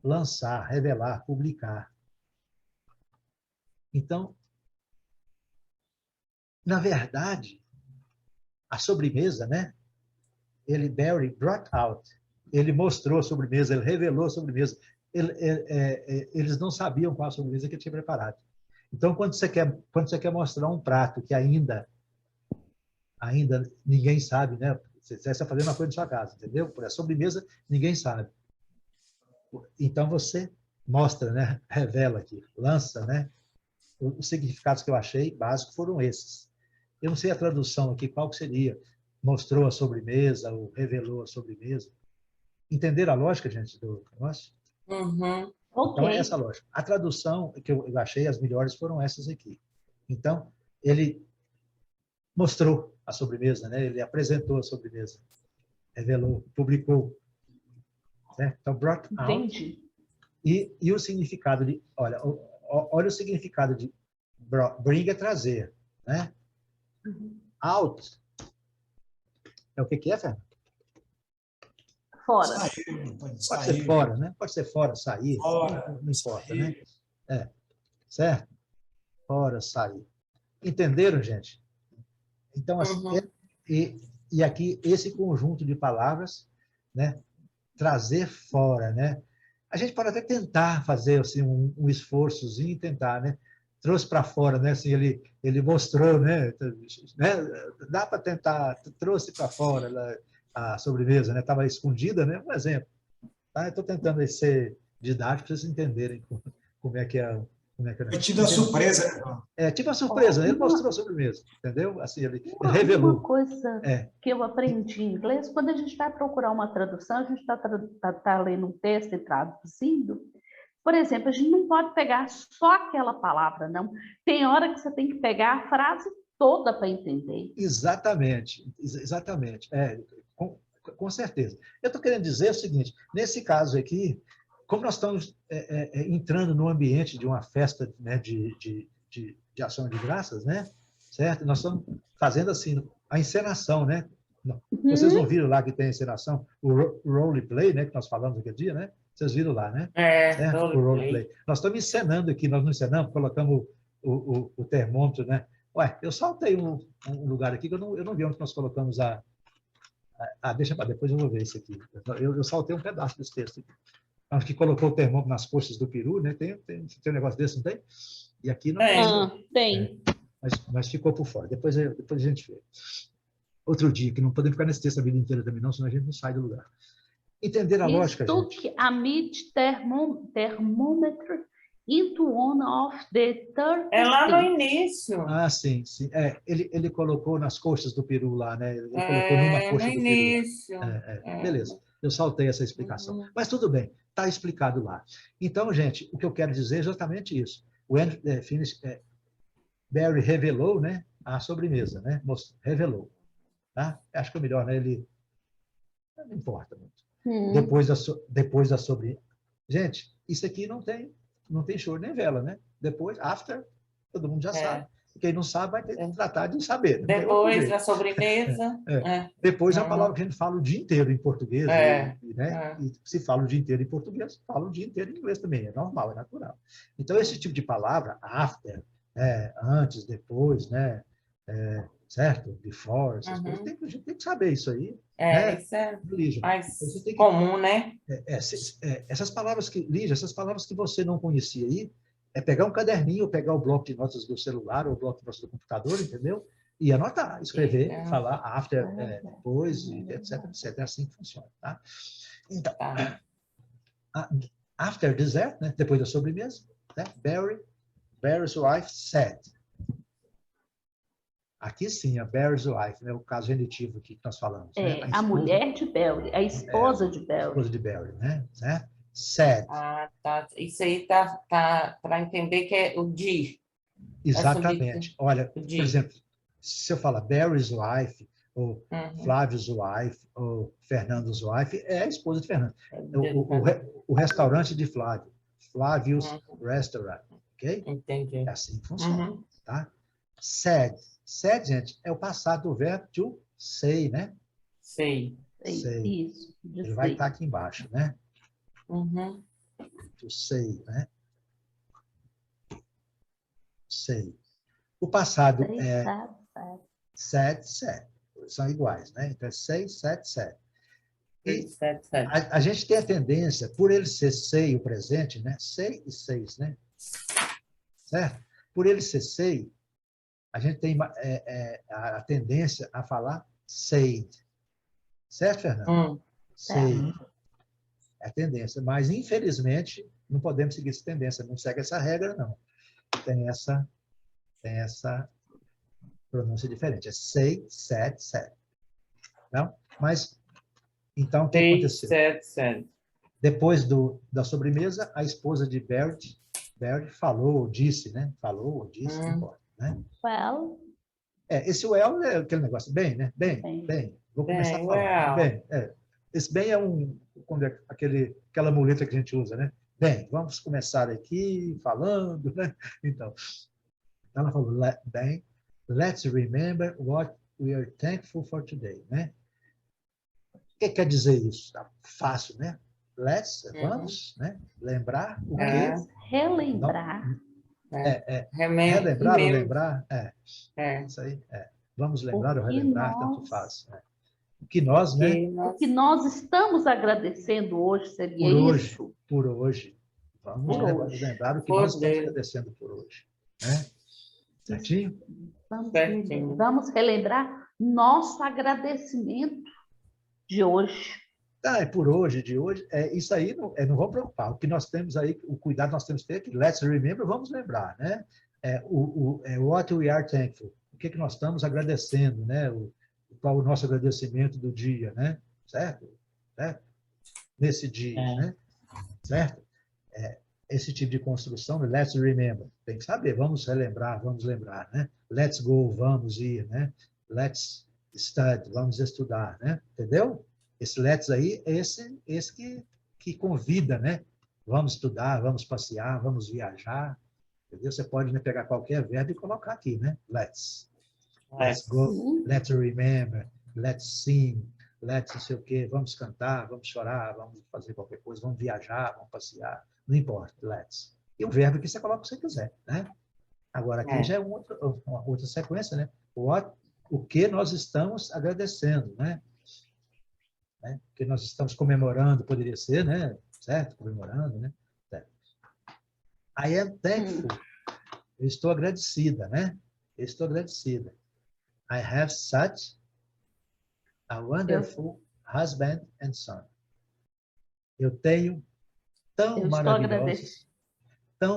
Lançar, revelar, publicar. Então, na verdade, a sobremesa, né? Barry brought out. Ele mostrou a sobremesa, ele revelou a sobremesa. Eles não sabiam qual a sobremesa que ele tinha preparado. Então, quando você quer mostrar um prato que ainda ninguém sabe, né? Você está fazendo uma coisa na sua casa, entendeu? Por a sobremesa, ninguém sabe. Então, você mostra, né? Revela aqui, lança, né? Os significados que eu achei básicos foram esses. Eu não sei a tradução aqui, qual que seria. Mostrou a sobremesa, ou revelou a sobremesa. Entenderam a lógica, gente, do negócio? Uhum. Então, Ok. é essa lógica. A tradução que eu achei, as melhores foram essas aqui. Então, ele mostrou a sobremesa, né? Ele apresentou a sobremesa, revelou, publicou. Certo? Então, brought out. Entendi. E o significado de... Olha o significado de bring é trazer, né? Out é o que é, Fernando? Fora. Sair, Pode sair. ser fora, né? Pode ser fora, sair, Fora, não importa, sair. né? Certo? Fora, sair. Entenderam, gente? Então, assim, e aqui, esse conjunto de palavras, né? Trazer fora, né? A gente pode até tentar fazer assim, um esforçozinho e tentar, né? Trouxe para fora, né? Assim, ele mostrou, né? Dá para tentar, trouxe para fora a sobremesa, né? Estava escondida, né? Um exemplo. Tá? Estou tentando ser didático para vocês entenderem como é que é. Eu te dou surpresa, né, João? Tipo uma surpresa, ele mostrou a sobremesa, entendeu? Assim, ele revelou. Uma coisa que eu aprendi em inglês, quando a gente vai procurar uma tradução, a gente está lendo um texto e traduzindo, por exemplo, a gente não pode pegar só aquela palavra, não. Tem hora que você tem que pegar a frase toda para entender. Exatamente. Com certeza. Eu estou querendo dizer o seguinte, nesse caso aqui, como nós estamos entrando no ambiente de uma festa, né, de ação de graças, né? Certo? Nós estamos fazendo assim a encenação, né? Vocês não viram lá que tem a encenação, o role play, né? Que nós falamos aquele dia, né? Vocês viram lá, né? Certo? O role play. Nós estamos encenando aqui, nós não encenamos, colocamos o termômetro, né? Ué, eu saltei um lugar aqui que eu não vi onde nós colocamos deixa para depois, eu vou ver isso aqui. Eu saltei um pedaço desse texto aqui. Acho que colocou o termômetro nas coxas do peru, né? Tem um negócio desse, não tem? E aqui não tem. Mas ficou por fora. Depois a gente vê. Outro dia, que não podemos ficar nesse texto a vida inteira também, não, senão a gente não sai do lugar. Entender a lógica, gente? Took a thermometer into one of the third. É lá no início. Ah, sim. Ele colocou nas coxas do peru lá, né? Ele colocou numa coxa no do início. peru. Beleza. Eu saltei essa explicação. Mas tudo bem, está explicado lá. Então, gente, o que eu quero dizer é exatamente isso. Barry revelou, né, a sobremesa, né? Revelou. Tá? Acho que é melhor, né? Ele não importa muito. Depois da sobremesa. Gente, isso aqui não tem choro nem vela, né? Depois, after, todo mundo já sabe. Quem não sabe vai ter que tratar de saber. Depois da sobremesa. Depois é uma palavra que a gente fala o dia inteiro em português. Né? E se fala o dia inteiro em português, fala o dia inteiro em inglês também. É normal, é natural. Então, esse tipo de palavra, after, antes, depois, né? Certo? Before, essas coisas, a gente tem que saber isso aí. Isso é Lígia, mais comum, né? Essas palavras que você não conhecia aí, é pegar um caderninho, ou pegar o bloco de notas do celular, ou o bloco de notas do computador, entendeu? E anotar, escrever, falar after, depois, etc, etc. É assim que funciona, tá? Então, after dessert, né? Depois da sobremesa, né? Barry's wife said. Aqui sim, a Barry's wife, né? O caso genitivo aqui que nós falamos. Né? A mulher de Barry, a esposa de Barry. A esposa de Barry, né? Said. Tá. Isso aí tá para entender que é o de. Exatamente. Olha, por exemplo, se eu falar Barry's wife, ou Flávio's wife, ou Fernando's wife, é a esposa de Fernando. O restaurante de Flávio. Flávio's Restaurant. Ok? Entendi. É assim que funciona. Tá? Said. Said, gente, é o passado do verbo to say, né? Sei. Sei. Isso, de Ele vai sei. estar aqui embaixo, né? Uhum. To say, né? Sei. O passado Sei, é sabe, sabe. said, said. São iguais, né? Então, é say, said, said. E 7. a gente tem a tendência, por ele ser sei, o presente, né? Sei e seis, né? Certo? Por ele ser sei, a gente tem a tendência a falar said. Certo, Fernando? Sei. Uhum. É a tendência. Mas, infelizmente, não podemos seguir essa tendência. Não segue essa regra, não. Tem essa pronúncia diferente. É say, said, said. Não? Mas, então, o que 6, aconteceu? 7. Depois da sobremesa, a esposa de Barrett falou, ou disse, né? Falou, ou disse, não importa, né? Well, Esse well é aquele negócio, bem, né? Bem, bem. bem. Vou começar a Bem, falar. well. Bem, esse bem é aquela muleta que a gente usa, né? Bem, vamos começar aqui falando, né? Então, ela falou, bem, let's remember what we are thankful for today, né? O que quer dizer isso? Tá fácil, né? Vamos, né? Lembrar o quê? Relembrar. Relembrar ou lembrar? É. Isso aí. Vamos O lembrar ou que relembrar, tanto nós, faz. O que nós, né? o que nós estamos agradecendo hoje seria Por hoje, isso. por hoje. Vamos Por hoje. lembrar o que Por nós estamos Deus. agradecendo por hoje. Né? Certinho? Certinho. Vamos relembrar nosso agradecimento de hoje. É por hoje, de hoje. Isso aí não vamos preocupar. O que nós temos aí, o cuidado nós temos que ter aqui. Let's remember, vamos lembrar, né? What we are thankful. O que nós estamos agradecendo, né? Qual o nosso agradecimento do dia, né? Certo? Nesse dia, né? Certo? Esse tipo de construção, let's remember. Tem que saber, vamos relembrar, vamos lembrar, né? Let's go, vamos ir, né? Let's study, vamos estudar, né? Entendeu? Esse let's aí é esse que convida, né? Vamos estudar, vamos passear, vamos viajar, entendeu? Você pode, né, pegar qualquer verbo e colocar aqui, né? Let's go, let's remember, let's sing, let's não sei o quê, vamos cantar, vamos chorar, vamos fazer qualquer coisa, vamos viajar, vamos passear, não importa, let's. E o verbo que você coloca o que você quiser, né? Agora, aqui já é uma outra sequência, né? O que nós estamos agradecendo, né? O que nós estamos comemorando, poderia ser, né? Certo? Comemorando, né? Certo. I am thankful. Eu estou agradecida, né? Eu estou agradecida. I have such a wonderful husband and son. Eu tenho tão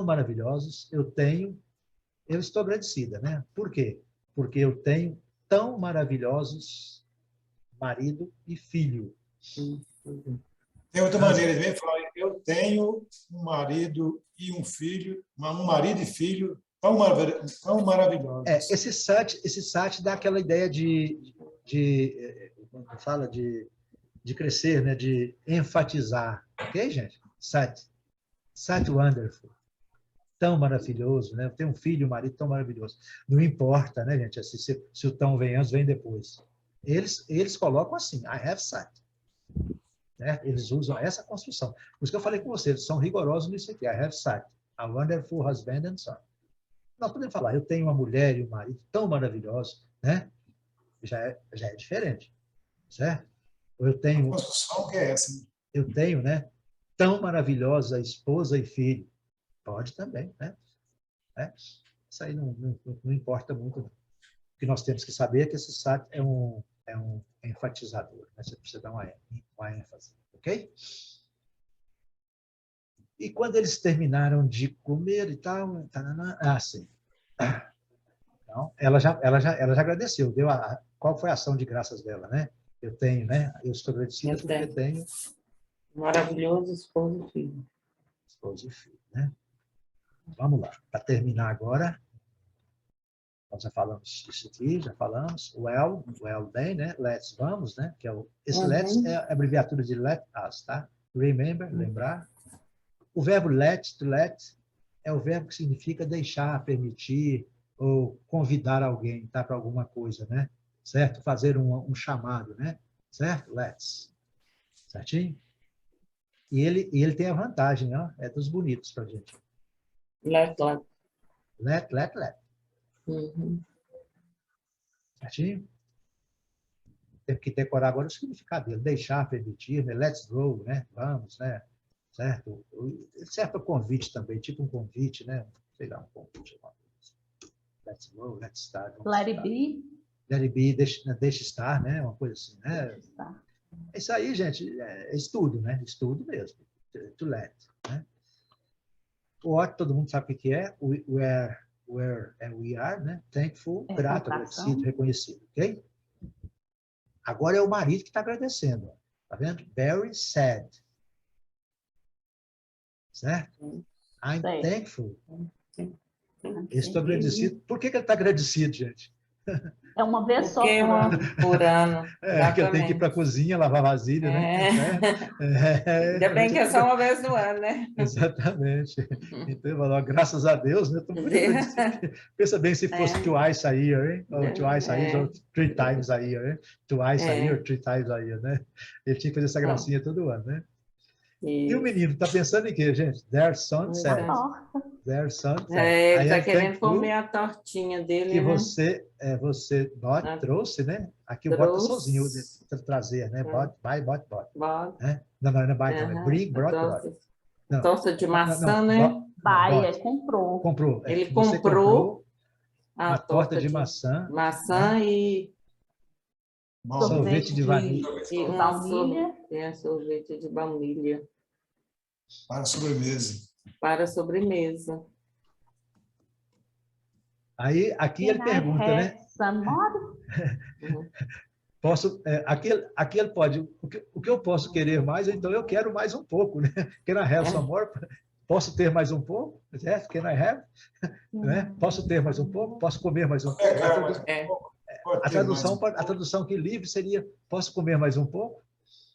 maravilhosos, eu estou agradecida, né? Por quê? Porque eu tenho tão maravilhosos marido e filho. Tem outra maneira de falar, eu tenho um marido e um filho, um marido e filho tão maravilhosos. Esse sat dá aquela ideia de crescer, né? De enfatizar, ok, gente? Sat wonderful, tão maravilhoso, né? Eu tenho um filho, um marido tão maravilhoso. Não importa, né, gente? Se o tão vem antes, vem depois. Eles colocam assim, I have sat. Né? Eles usam essa construção. Por isso que eu falei com vocês, eles são rigorosos nisso aqui. I have sat, a wonderful husband and son. Nós podemos falar, eu tenho uma mulher e um marido tão maravilhosos, né? Já é diferente, certo? Ou eu tenho... A construção que é essa. Né? Eu tenho, né? Tão maravilhosa esposa e filho. Pode também, né? Isso aí não importa muito. Não. O que nós temos que saber é que esse sat é um enfatizador. Né? Você precisa dar uma ênfase, ok? E quando eles terminaram de comer e tal, sim. Então, ela já agradeceu. Qual foi a ação de graças dela, né? Eu tenho, né? Eu estou agradecida porque tenho maravilhoso esposo e filho. Esposo e filho, né? Vamos lá. Para terminar agora, nós já falamos isso aqui, já falamos. Well, bem, né? Let's, vamos, né? Esse let's é a abreviatura de let us, tá? Remember, lembrar. O verbo to let, é o verbo que significa deixar, permitir, ou convidar alguém, tá, para alguma coisa, né? Certo? Fazer um chamado, né? Certo? Let's. Certinho? E ele tem a vantagem, ó, é dos bonitos para a gente. Let. Let. Uhum. Certinho? Tem que decorar agora o significado dele. Deixar, permitir, né? Let's go, né? Vamos, né? Certo? Certo convite também, tipo um convite, né? Sei lá, um convite. Let's go, let's start. Let it be. Let it be, deixa estar, né? Uma coisa assim, né? Isso aí, gente, é estudo, né? Estudo mesmo. To let, né? O what, todo mundo sabe o que é. Where and we are, né? Thankful, grato, agradecido, reconhecido, ok? Agora é o marido que está agradecendo. Tá vendo? Very sad. Certo? I'm thankful. Estou agradecido. Por que ele está agradecido, gente? É uma vez só por ano. Que ele tem que ir para a cozinha, lavar vasilha, né? Ainda bem que é só uma vez no ano, né? Exatamente. Então, graças a Deus, né? Pensa bem se fosse twice a year, hein? Ou twice a year, ou 3 times a year, hein? Twice a year, 3 times a year, né? Ele tinha que fazer essa gracinha todo ano, né? E o menino está pensando em quê, gente? Their son said. Their son said. Ele está querendo comer a tortinha dele, que né? você trouxe, né? Aqui o bota sozinho, trazer, né? Bot. Né? Não é buy, não. É bring, brought. Torta de maçã, né? Buy, comprou. Comprou. Ele comprou uma torta de maçã. Maçã, né? E sorvete de baunilha. Sorvete de baunilha. Para sobremesa. Para sobremesa. Aí, aqui ele pergunta, né? Posso, aqui ele pode, o que eu posso querer mais, então eu quero mais um pouco, né? Can I have some more? Posso ter mais um pouco? Yes, can I have? Né? Posso ter mais um pouco? Posso comer mais um pouco? A tradução aqui livre seria, posso comer mais um pouco?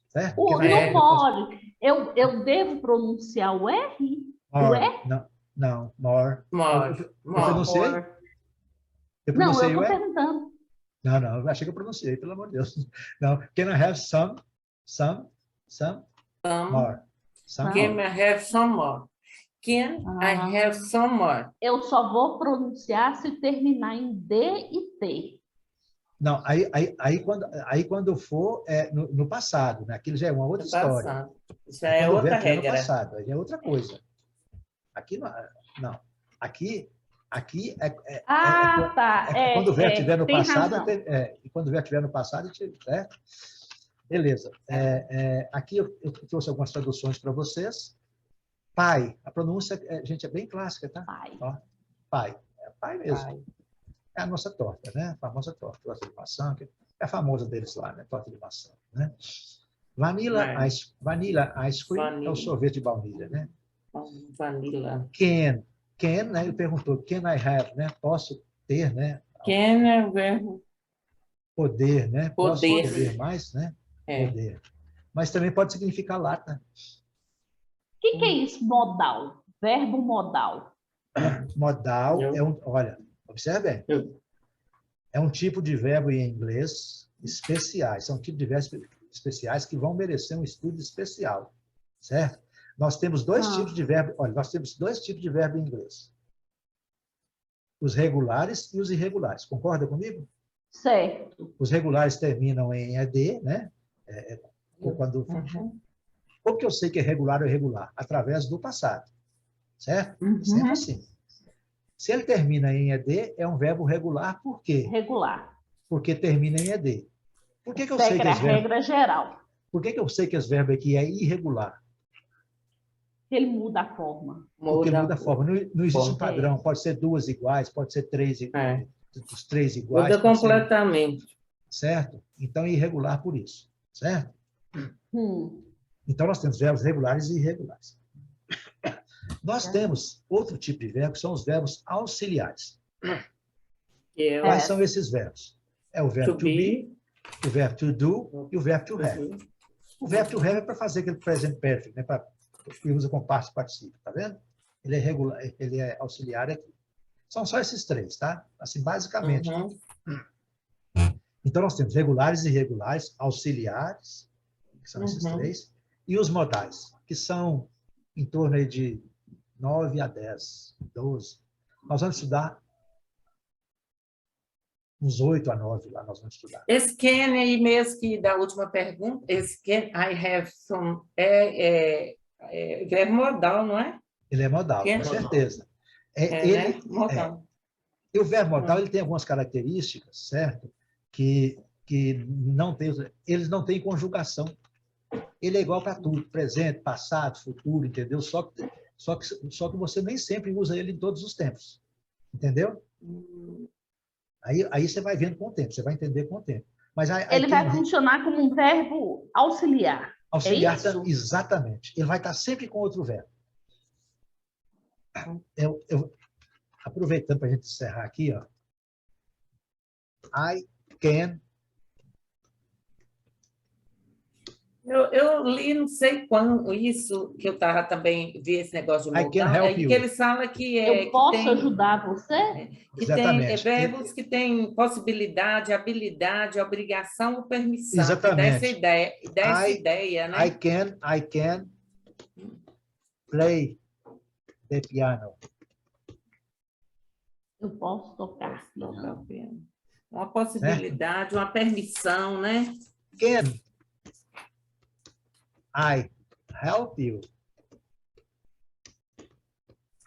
Certo? O more, eu devo pronunciar o R? More. Não, more. More. Eu pronunciei? Eu não, eu estou perguntando. Não, achei que eu pronunciei, pelo amor de Deus. Não, can I have some more? Can I have some more? Can I have some more? Eu só vou pronunciar se terminar em D e T. Não, aí quando for no passado, né? Aquilo já é uma outra história. Isso é outra regra. No passado, aí é outra coisa. Aqui não. Aqui quando o verbo estiver no passado, e quando o verbo estiver no passado, certo? Beleza. Aqui eu trouxe algumas traduções para vocês. Pai, a pronúncia, gente, é bem clássica, tá? Pai. Ó, pai. É pai mesmo. Pai. É a nossa torta, né? A famosa torta de maçã, que é a famosa deles lá, né? Torta de maçã, né? Vanilla ice cream é o sorvete de baunilha, né? Vanilla. Can, né? Ele perguntou, can I have, né? Posso ter, né? Can é o verbo. Poder, né? Poder. Posso poder mais, né? Poder. Mas também pode significar lata. O que é isso, modal? Verbo modal. Modal olha, observe bem. É um tipo de verbo em inglês especiais. São tipos de verbos especiais que vão merecer um estudo especial, certo? Nós temos dois tipos de verbo. Olha, nós temos 2 tipos de verbo em inglês. Os regulares e os irregulares. Concorda comigo? Certo. Os regulares terminam em ed, né? Como que eu sei que é regular ou irregular? Através do passado, certo? Sempre assim. Se ele termina em ed, é um verbo regular, por quê? Regular. Porque termina em ed. Por que eu sei que os verbos... regra geral. Por que eu sei que os verbos aqui é irregular? Ele muda a forma. Porque muda a forma. Não existe um padrão. Pode ser 2 iguais, pode ser 3 iguais. Os 3 iguais. Muda completamente. Certo? Então, é irregular por isso. Certo? Então, nós temos verbos regulares e irregulares. Nós temos outro tipo de verbo, que são os verbos auxiliares. Quais são esses verbos? É o verbo to be, o verbo to do e o verbo to have. O verbo to have é para fazer aquele present perfect, né? Que usa com past participo, tá vendo? Ele é regular, ele é auxiliar aqui. São só esses 3, tá? Assim, basicamente. Uhum. Então, nós temos regulares e irregulares, auxiliares, que são esses 3, e os modais, que são em torno aí de 9 a 10, 12. Nós vamos estudar uns 8 a 9 lá, nós vamos estudar. Esse can aí mesmo que da última pergunta, esse can I have some, verbo modal, não é? Ele é modal, Can, com certeza. né? Modal. E o verbo modal ele tem algumas características, certo? Que não tem, eles não têm conjugação. Ele é igual para tudo, presente, passado, futuro, entendeu? Só que você nem sempre usa ele em todos os tempos, entendeu? Aí você vai vendo com o tempo, você vai entender com o tempo. Mas ele vai funcionar como um verbo auxiliar. Auxiliar, é isso? Exatamente. Ele vai estar sempre com outro verbo. Aproveitando para a gente encerrar aqui, ó. I can. Eu li não sei quando isso, que eu estava também, vi esse negócio de modal, aí que eles falam que eu posso ajudar você? Que tem verbos que têm possibilidade, habilidade, obrigação ou permissão. Exatamente. Dessa ideia, né? I can play the piano. Eu posso tocar piano. Uma possibilidade, uma permissão, né? Can I help you?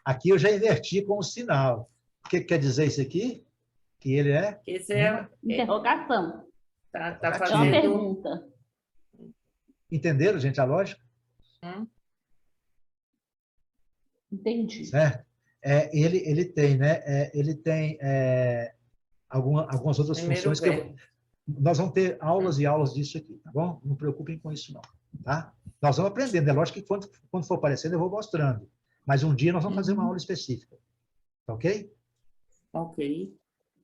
Aqui eu já inverti com o sinal. O que quer dizer isso aqui? Que ele é? Esse é interrogação. Tá fazendo... É uma pergunta. Entenderam, gente, a lógica? Entendi. Certo? Ele tem, né? Ele tem algumas outras funções que nós vamos ter aulas e aulas disso aqui, tá bom? Não preocupem com isso, não. Tá? Nós vamos aprendendo. É lógico que quando for aparecendo, eu vou mostrando. Mas um dia nós vamos fazer uma aula específica. Tá ok? Ok.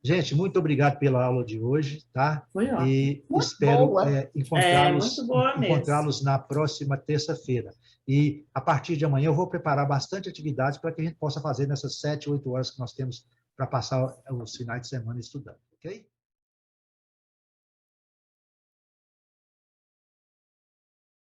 Gente, muito obrigado pela aula de hoje, tá? Foi ótimo. E espero encontrá-los na próxima terça-feira. E a partir de amanhã eu vou preparar bastante atividades para que a gente possa fazer nessas 7, 8 horas que nós temos para passar os finais de semana estudando, ok?